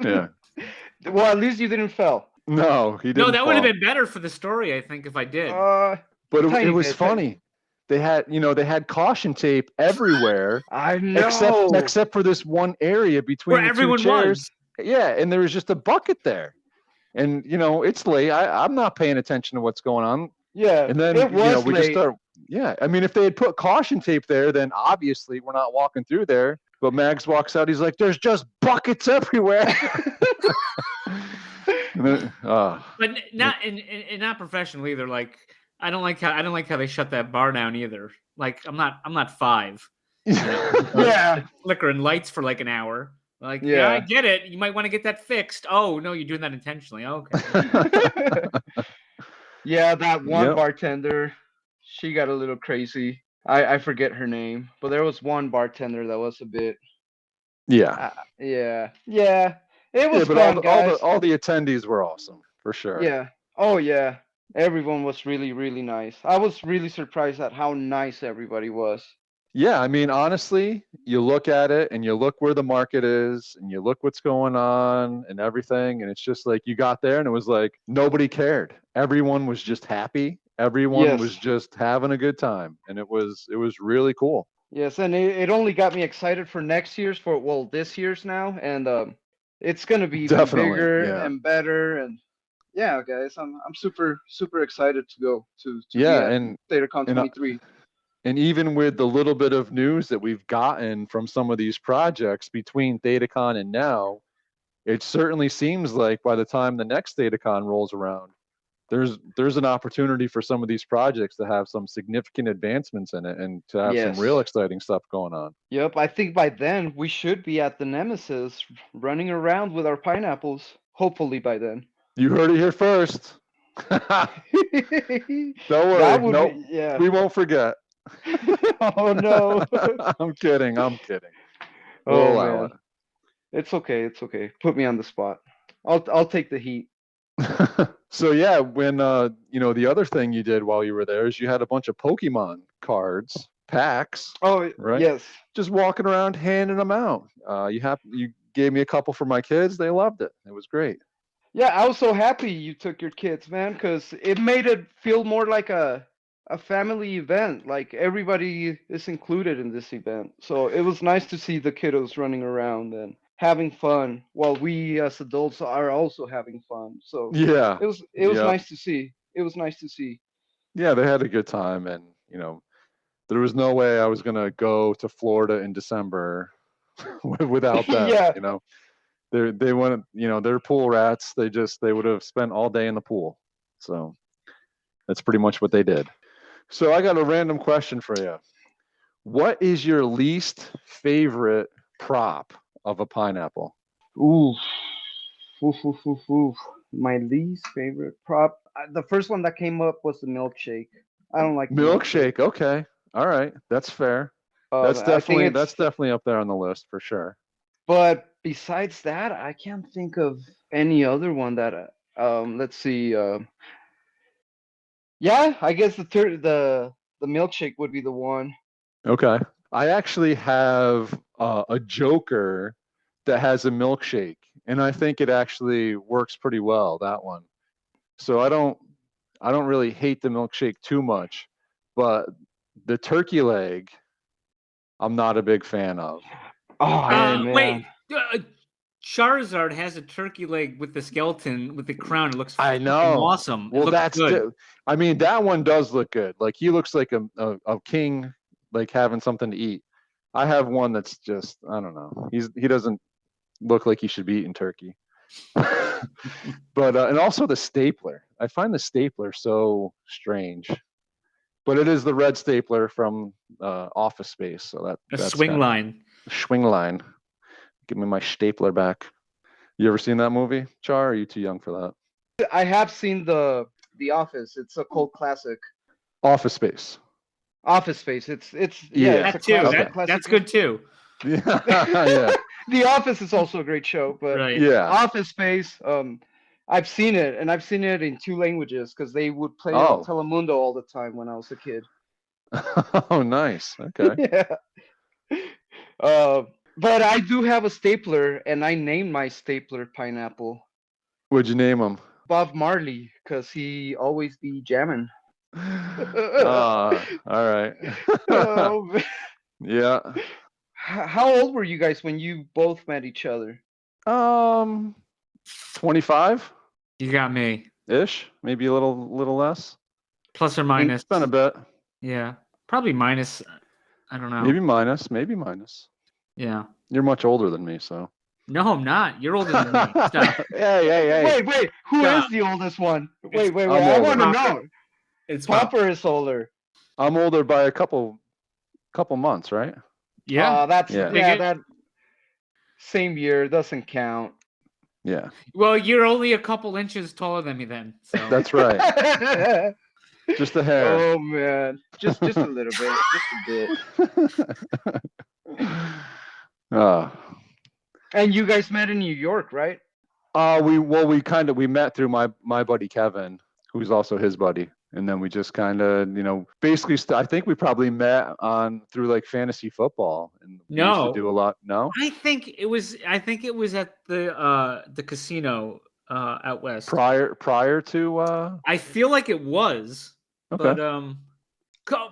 Yeah. Well, at least you didn't fall. No, he didn't. No, that would have fall. been better for the story, I think, if I did. But it tiny was bit, funny. They had caution tape everywhere. I know. Except for this one area between Where the everyone two chairs. was. Yeah, and there was just a bucket there. And it's late. I'm not paying attention to what's going on. Yeah, And then it was we late. just start. Yeah, I mean, if they had put caution tape there, then obviously we're not walking through there. But Mags walks out. He's like, "There's just buckets everywhere." But not and not professional either. Like, I don't like how they shut that bar down either. Like, I'm not 5. Yeah. Flickering lights for like an hour. Like, Yeah. I get it. You might want to get that fixed. Oh no, you're doing that intentionally. Okay. Yeah, that one Yep. bartender, she got a little crazy. I forget her name, but there was one bartender that was a bit. Yeah. Yeah. It was but fun, guys. all the attendees were awesome for sure. Yeah. Oh yeah. Everyone was really, really nice. I was really surprised at how nice everybody was. Yeah, I mean, honestly, you look at it and you look where the market is and you look what's going on and everything, and it's just like you got there and it was like nobody cared. Everyone was just happy. Everyone Yes. was just having a good time, and it was really cool. Yes, and it only got me excited for this year's now, and it's gonna be even Definitely, bigger yeah. and better, and yeah, guys, I'm super excited to go to Yeah, be at and TheaterCon 23. And even with the little bit of news that we've gotten from some of these projects between TheaterCon and now, it certainly seems like by the time the next TheaterCon rolls around, there's an opportunity for some of these projects to have some significant advancements in it and to have Yes. some real exciting stuff going on. Yep, I think by then we should be at the Nemesis running around with our pineapples. Hopefully by then. You heard it here first. Don't worry. That would Nope. be, yeah. We won't forget. Oh no. I'm kidding. Oh We'll allow man. It's okay. Put me on the spot. I'll take the heat. it. So yeah, when the other thing you did while you were there is you had a bunch of Pokemon cards, packs. Oh Right? yes. Just walking around handing them out. You gave me a couple for my kids. They loved it. It was great. Yeah, I was so happy you took your kids, man, because it made it feel more like a family event. Like everybody is included in this event. So it was nice to see the kiddos running around and having fun while we as adults are also having fun. So Yeah. it was Yeah. nice to see. It was nice to see. Yeah, they had a good time, and there was no way I was gonna go to Florida in December without them. Yeah. They went, they're pool rats. They would have spent all day in the pool. So that's pretty much what they did. So I got a random question for you. What is your least favorite prop of a pineapple? Oof. My least favorite prop. The first one that came up was the milkshake. I don't like the Milkshake. Okay. All right. That's fair. That's I think it's- definitely up there on the list for sure. But besides that, I can't think of any other one that. Let's see. Yeah, I guess the milkshake would be the one. Okay. I actually have a Joker that has a milkshake, and I think it actually works pretty well, that one. So I don't really hate the milkshake too much, but the turkey leg, I'm not a big fan of. Oh man. Wait. Charizard has a turkey leg with the skeleton with the crown. It looks I know. fucking awesome. Well, it looks good. I mean, that one does look good. Like, he looks like a king, like having something to eat. I have one that's just, I don't know. He doesn't look like he should be eating turkey. But and also the stapler. I find the stapler so strange. But it is the red stapler from Office Space, so A that's swing kinda- line. Swing line. Give me my stapler back. You ever seen that movie, Char? Or are you too young for that? I have seen the Office. It's a cult classic. Office Space. Office Space. It's Yeah. it's a That too. classic. Okay. classic That's good too. Yeah. Yeah. The Office is also a great show, but Right. Yeah. Office Space, I've seen it, and I've seen it in 2 languages because they would play it on Oh. Telemundo all the time when I was a kid. Oh, nice. Okay. Yeah. But I do have a stapler, and I named my stapler Pineapple What'd you name him? Bob Marley because he always be jamming. All right. Oh, man. Yeah. How old were you guys when you both met each other? 25 You got me. ish, maybe a little less. Plus or minus. It's been a bit. Yeah. Probably minus. I don't know. Maybe minus. Yeah. You're much older than me, so. No, I'm not. You're older than me. Stop. Hey. Wait, who Stop. is the oldest one? Wait, I'm I older. want to Popper. know. It's fine. Popper is older. I'm older by a couple months, right? Yeah. That's Yeah. that same year doesn't count. Yeah. Well, you're only a couple inches taller than me then. So That's right. Just a hair. Oh man, just a little bit, just a bit. Oh. And you guys met in New York, right? We met through my buddy Kevin, who's also his buddy, and then we just kind of basically I think we probably met through like fantasy football, and we used No. to do a lot. No, I think it was at the casino out west. prior to I feel like it was. okay. But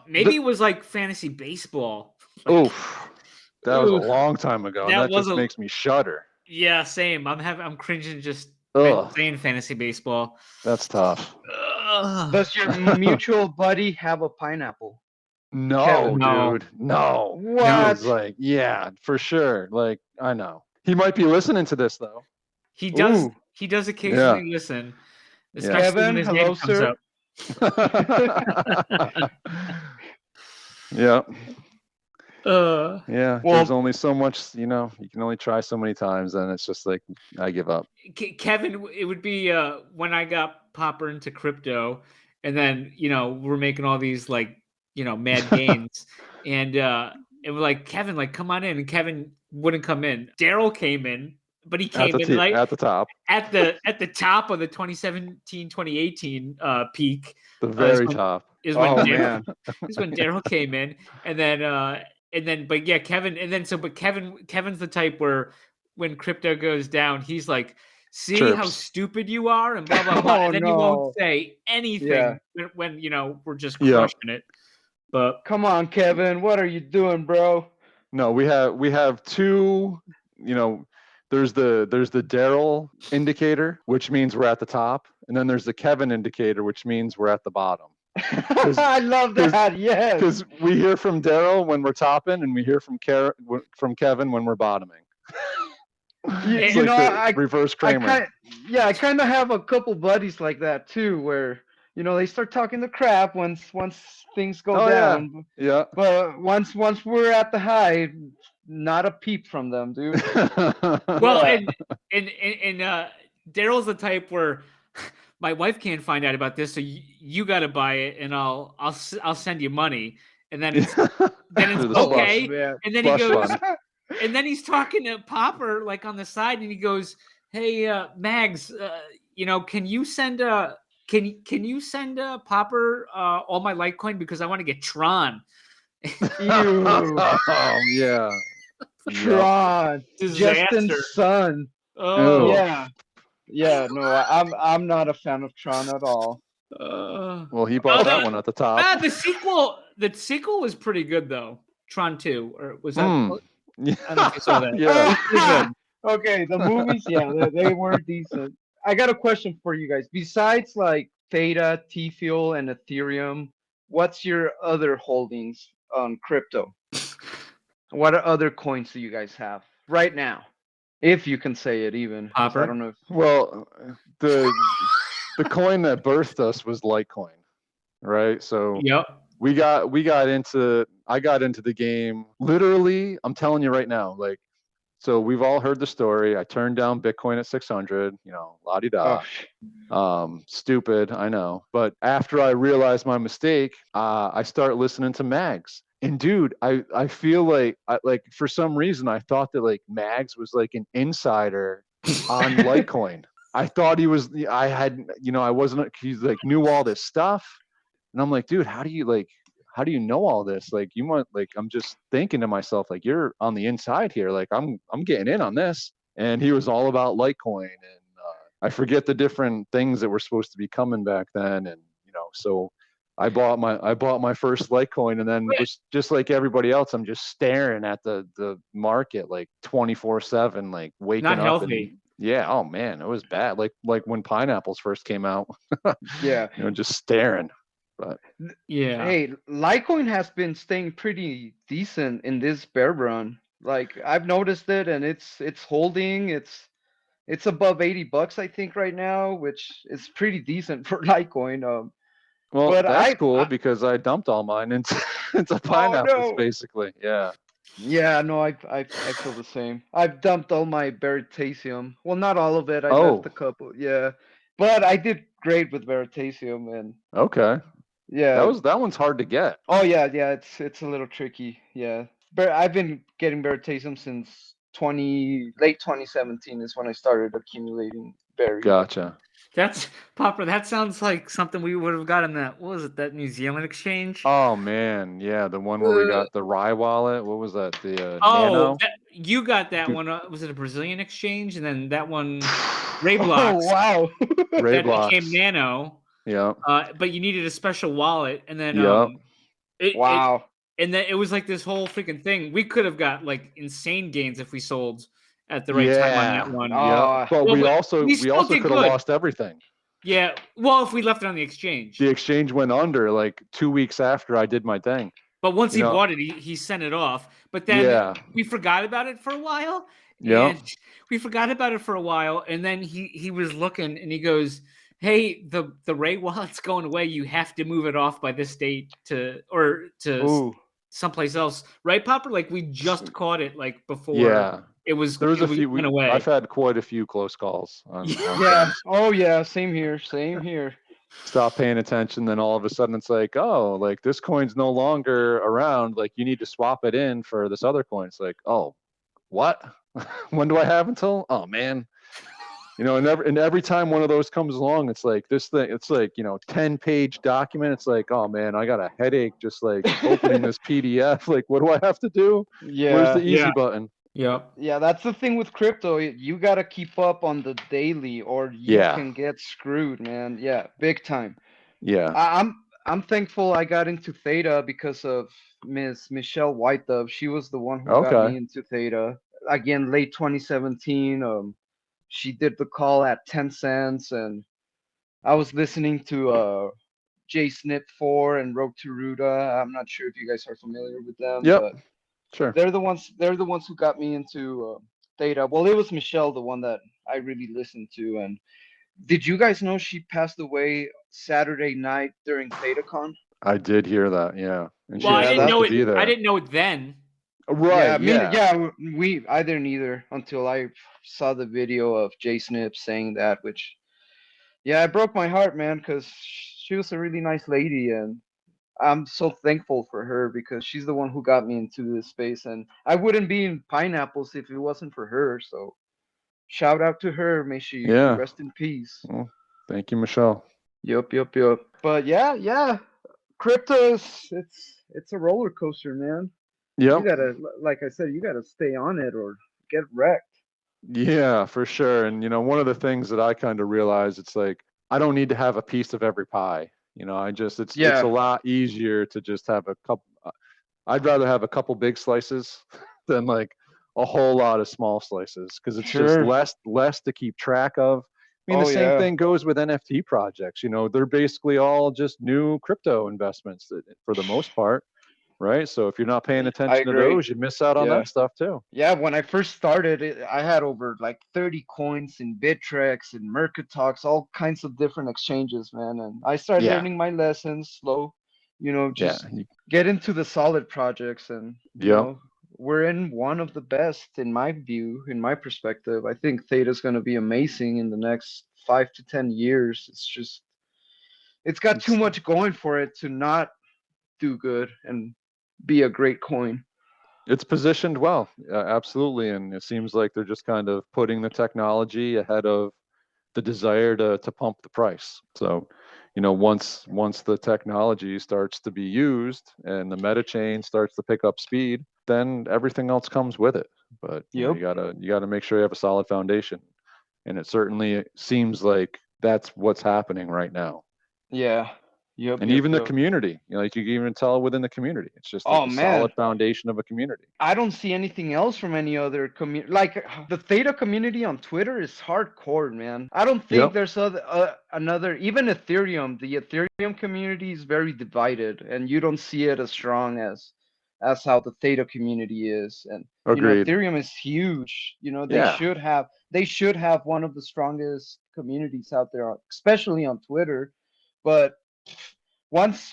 maybe it was like fantasy baseball. Oof, that was a Oof. long time ago. And That that was just makes me shudder. Yeah, same. I'm cringing just Ugh, saying fantasy baseball. that's tough. Ugh. Does your mutual buddy have a pineapple? No, Kevin. No. dude, no. What? He was like, yeah, for sure. Like, I know he might be listening to this though. He does. Ooh. He does occasionally listen, especially Kevin, when his hello, name comes sir. up. Yeah. Well- There's only so much, you can only try so many times, and it's just like I give up. Kevin, it would be when I got Popper into crypto, and then we're making all these like mad gains, and it was like Kevin, like come on in, and Kevin wouldn't come in. Daryl came in, but he came in like at the top, at the top of the 2017-2018 peak. the very when- top. Is when Oh Daryl, man. is when Daryl came in, and then but yeah, Kevin, and then but Kevin's the type where when crypto goes down, he's like, see how Chirps. stupid you are, and blah blah blah, Oh, and then he no. won't say anything Yeah. when we're just Yeah. crushing it. But Come on, Kevin. What are you doing, bro? No, we have two. There's the Daryl indicator, which means we're at the top, and then there's the Kevin indicator, which means we're at the bottom. I love that. Yes. Because we hear from Daryl when we're topping, and we hear from Kevin when we're bottoming. It's You like know, the reverse I Kramer. kind of have a couple buddies like that too, where they start talking the crap once things go Oh, yeah. down. Yeah. But once we're at the high, not a peep from them, dude. well, Yeah. and Daryl's the type where my wife can't find out about this, so you got to buy it, and I'll send you money, and then it's The slush. okay, Man. and then he Slush goes. fund. And then he's talking to Popper like on the side, and he goes, "Hey, Mags, can you send can you send Popper all my Litecoin because I want to get Tron." Ew. Oh yeah. Yep. Tron. Justin's Disaster. son. Oh, Ew. Yeah. No, I'm not a fan of Tron at all. Well, he bought Oh, that one at the top. the sequel was pretty good though. Tron 2, or was that? Hmm. I don't know if you saw that. Yeah. Pretty good. Okay, the movies, yeah, they were decent. I got a question for you guys. Besides like Theta, T-Fuel, and Ethereum, what's your other holdings on crypto? What other coins do you guys have right now? If you can say it, even 'cause I Popper. don't know. Well, the coin that birthed us was Litecoin, right? So Yep. I got into the game literally. I'm telling you right now, like, so we've all heard the story. I turned down Bitcoin at 600, la di Oh, da. Stupid, I know. But after I realized my mistake, I start listening to Mags. And dude, I feel like for some reason I thought that like Mags was like an insider on Litecoin. I thought he was. I had, I wasn't. He's like knew all this stuff, and I'm like, dude, how do you know all this? Like, you want, like, I'm just thinking to myself, like, you're on the inside here. Like, I'm getting in on this. And he was all about Litecoin, and I forget the different things that were supposed to be coming back then, and so I bought my first Litecoin, and then was just like everybody else. I'm just staring at the market like 24/7, like waking Not up and healthy. yeah, oh man, it was bad. Like when pineapples first came out, yeah. just staring. But Yeah. Hey, Litecoin has been staying pretty decent in this bear run. Like I've noticed it, and it's holding. It's above $80, I think, right now, which is pretty decent for Litecoin. well, But that's cool because I dumped all mine into into oh pineapples, no. basically. Yeah. Yeah, no, I feel the same. I've dumped all my Veritasium. Well, not all of it. I left Oh, a couple. Yeah, but I did great with Veritasium, and okay. yeah. That one's hard to get. Oh yeah, yeah. It's a little tricky. Yeah, but I've been getting Veritasium since late 2017 is when I started accumulating berries. Gotcha. That's Popper. That sounds like something we would have got in that. What was it? That New Zealand exchange? Oh man, yeah, the one where we got the Rye wallet. What was that? The Oh, Nano. you got that Dude. one. Was it a Brazilian exchange? And then that one, Ray Oh Blocks, wow. Ray that became blocks. Nano. Yep. But you needed a special wallet, and then Yep. it Wow. and then it was like this whole freaking thing. We could have got like insane gains if we sold at the right time on that Yeah. one. Yep. Oh But Well, we but also we we still also did could have good. lost everything. Yeah. Well, if we left it on the exchange. The exchange went under like 2 weeks after I did my thing. But once You he know. bought it, he sent it off. But then Yeah. we forgot about it for a while. Yep. And we forgot about it for a while. And then he was looking and he goes, "Hey, the Ray wallet's going away. You have to move it off by this date to Ooh. someplace else." Right, Popper? Like we just caught it like before Yeah. it was There was a few. went away. I've had quite a few close calls on Yeah. things. Oh yeah. Same here. Same here. Stop paying attention, then all of a sudden it's like, oh, like this coin's no longer around, like you need to swap it in for this other coin. It's like, oh, what? When do I have until? Oh man. And every time one of those comes along, it's like this thing, it's like 10-page document. It's like, oh man, I got a headache just like opening this PDF. Like, what do I have to do? Where's the Yeah. easy button? Yep. Yeah, that's the thing with crypto. You gotta keep up on the daily, or you Yeah. can get screwed, man. Yeah, big time. Yeah. I'm thankful I got into Theta because of Miss Michelle Whitedove. She was the one who got Okay. me into Theta. Again, late 2017. She did the call at 10 cents, and I was listening to JSnip4 and Rogue to Ruta. I'm not sure if you guys are familiar with them, Yep. but Sure. they're the ones who got me into Theta. Well, it was Michelle, the one that I really listened to. And did you guys know she passed away Saturday night during ThetaCon? I did hear that. Yeah. And she Well, was I didn't supposed know to it. be there. I didn't know it then. Right. Yeah, I didn't either until I saw the video of JSnip saying that, which, yeah, it broke my heart, man, because she was a really nice lady, and I'm so thankful for her because she's the one who got me into this space, and I wouldn't be in pineapples if it wasn't for her. So shout out to her. May she Yeah. rest in peace. Well, thank you, Michelle. Yup. But yeah, crypto it's a roller coaster, man. Yep. You gotta, like I said, you gotta stay on it or get wrecked. Yeah, for sure. And one of the things that I kind of realized, it's like I don't need to have a piece of every pie. It's a lot easier to just have a couple. I'd rather have a couple big slices than like a whole lot of small slices because it's just less to keep track of. I mean, the same thing goes with NFT projects. They're basically all just new crypto investments for the most part. right? So if you're not paying I attention to agree. those, you miss out on Yeah. that stuff too. Yeah, when I first started, I had over like 30 coins in Bittrex and Mercatox, all kinds of different exchanges, man. And I started Yeah, learning my lessons slow, yeah, just get into the solid projects. And, yep. we're in one of the best, in my view, in my perspective. I think Theta's going to be amazing in the next 5 to 10 years. It's got too It's much going for it to not do good and be a great coin. it's positioned well, absolutely, and it seems like they're just kind of putting the technology ahead of the desire to pump the price. So, once the technology starts to be used and the meta chain starts to pick up speed, then everything else comes with it. But Yep. you gotta make sure you have a solid foundation, and it certainly seems like that's what's happening right now. Yeah. Yep. And Yep. even the Yep. community, like you can even tell within the community, it's just like Oh a man, solid foundation of a community. I don't see anything else from any other community. Like the Theta community on Twitter is hardcore, man. I don't think Yep, there's another, even Ethereum. The Ethereum community is very divided, and you don't see it as strong as how the Theta community is. And agreed. Ethereum is huge. They Yeah, should have one of the strongest communities out there, especially on Twitter. But once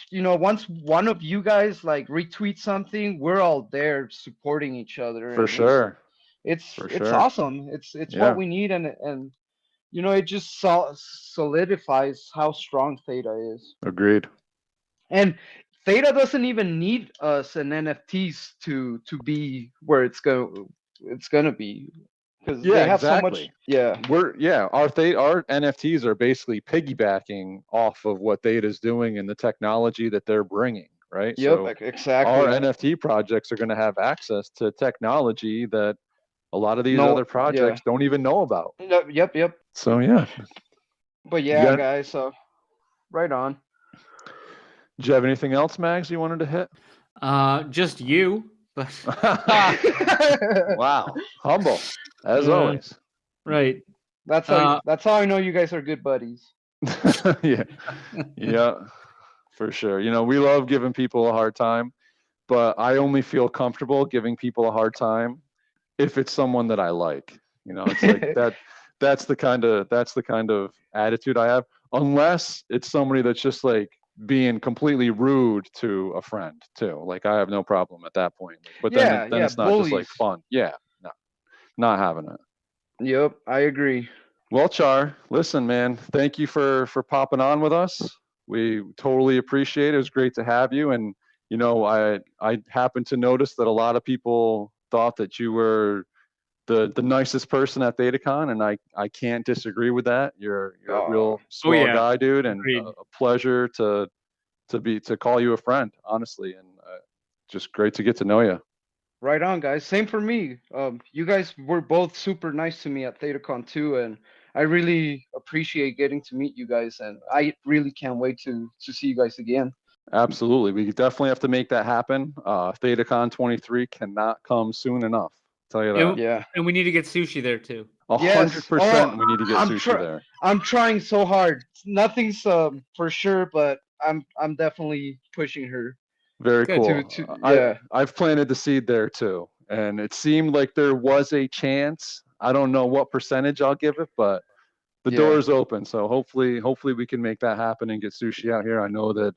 one of you guys like retweet something, we're all there supporting each other, for and sure, it's for it's sure. awesome. It's what Yeah, we need, and it just solidifies how strong Theta is. agreed. And Theta doesn't even need us and NFTs to be where it's gonna be, because Yeah, they have so much. exactly. Yeah. Our NFTs are basically piggybacking off of what Theta's doing and the technology that they're bringing, right? Yep. So our Exactly. NFT projects are going to have access to technology that a lot of these No. other Yeah. projects don't even know about. Yep. Yep. So yeah, But you yeah, got, guys. So right on. do you have anything else, Mags, you wanted to hit? Just you, but Wow, humble as Uh, always. right. That's how I know you guys are good buddies. Yeah, yeah, for sure. We love giving people a hard time, but I only feel comfortable giving people a hard time if it's someone that I like. It's like that. That's the kind of attitude I have. Unless it's somebody that's just like being completely rude to a friend too. Like I have no problem at that point. But then Yeah, it's not just like bullies. fun. Yeah, no, not having it. Yep, I agree. Well, Char, listen, man, thank you for popping on with us. We totally appreciate it. It was great to have you. And I happened to notice that a lot of people thought that you were the nicest person at ThetaCon, and I can't disagree with that. You're a real swell yeah. guy, dude, and Agreed. a pleasure to call you a friend, honestly, and just great to get to know you. Right on, guys. Same for me. You guys were both super nice to me at ThetaCon too, and I really appreciate getting to meet you guys, and I really can't wait to see you guys again. Absolutely, we definitely have to make that happen. ThetaCon 23 cannot come soon enough. I'll tell you that. Yeah. And we need to get sushi there too. 100%. We need to get sushi there. I'm trying so hard. Nothing's for sure, but I'm definitely pushing her. Very Good. cool. Yeah. I've planted the seed there too, and it seemed like there was a chance. I don't know what percentage I'll give it, but the door is open. So hopefully we can make that happen and get sushi out here. I know that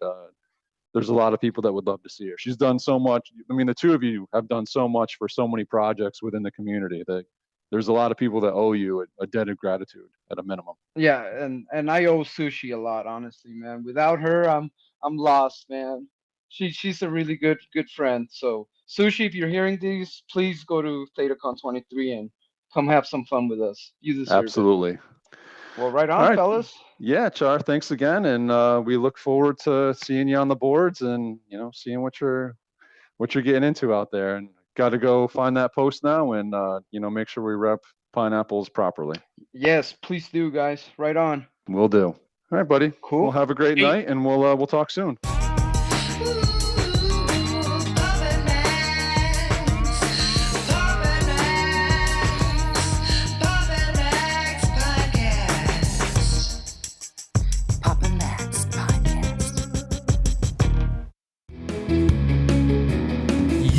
there's a lot of people that would love to see her. She's done so much. I mean, the two of you have done so much for so many projects within the community that there's a lot of people that owe you a debt of gratitude at a minimum. Yeah, and I owe Sushi a lot, honestly, man. Without her, I'm lost, man. She's a really good friend. So Sushi, if you're hearing these, please go to ThetaCon 23 and come have some fun with us. You deserve Absolutely. it. Well, right on, All right, fellas. Yeah, Char, thanks again, and we look forward to seeing you on the boards and seeing what you're getting into out there. And got to go find that post now and make sure we rep pineapples properly. Yes, please do, guys. Right on. Will do. All right, buddy. Cool. Well, have a great night, and we'll talk soon.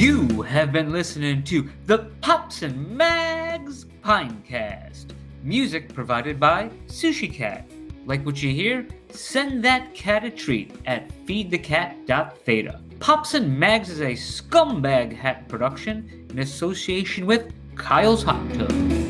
You have been listening to the Pops and Mags Pinecast. Music provided by Sushi Cat. Like what you hear? Send that cat a treat at feedthecat.Theta. Pops and Mags is a scumbag hat production in association with Kyle's Hot Tub.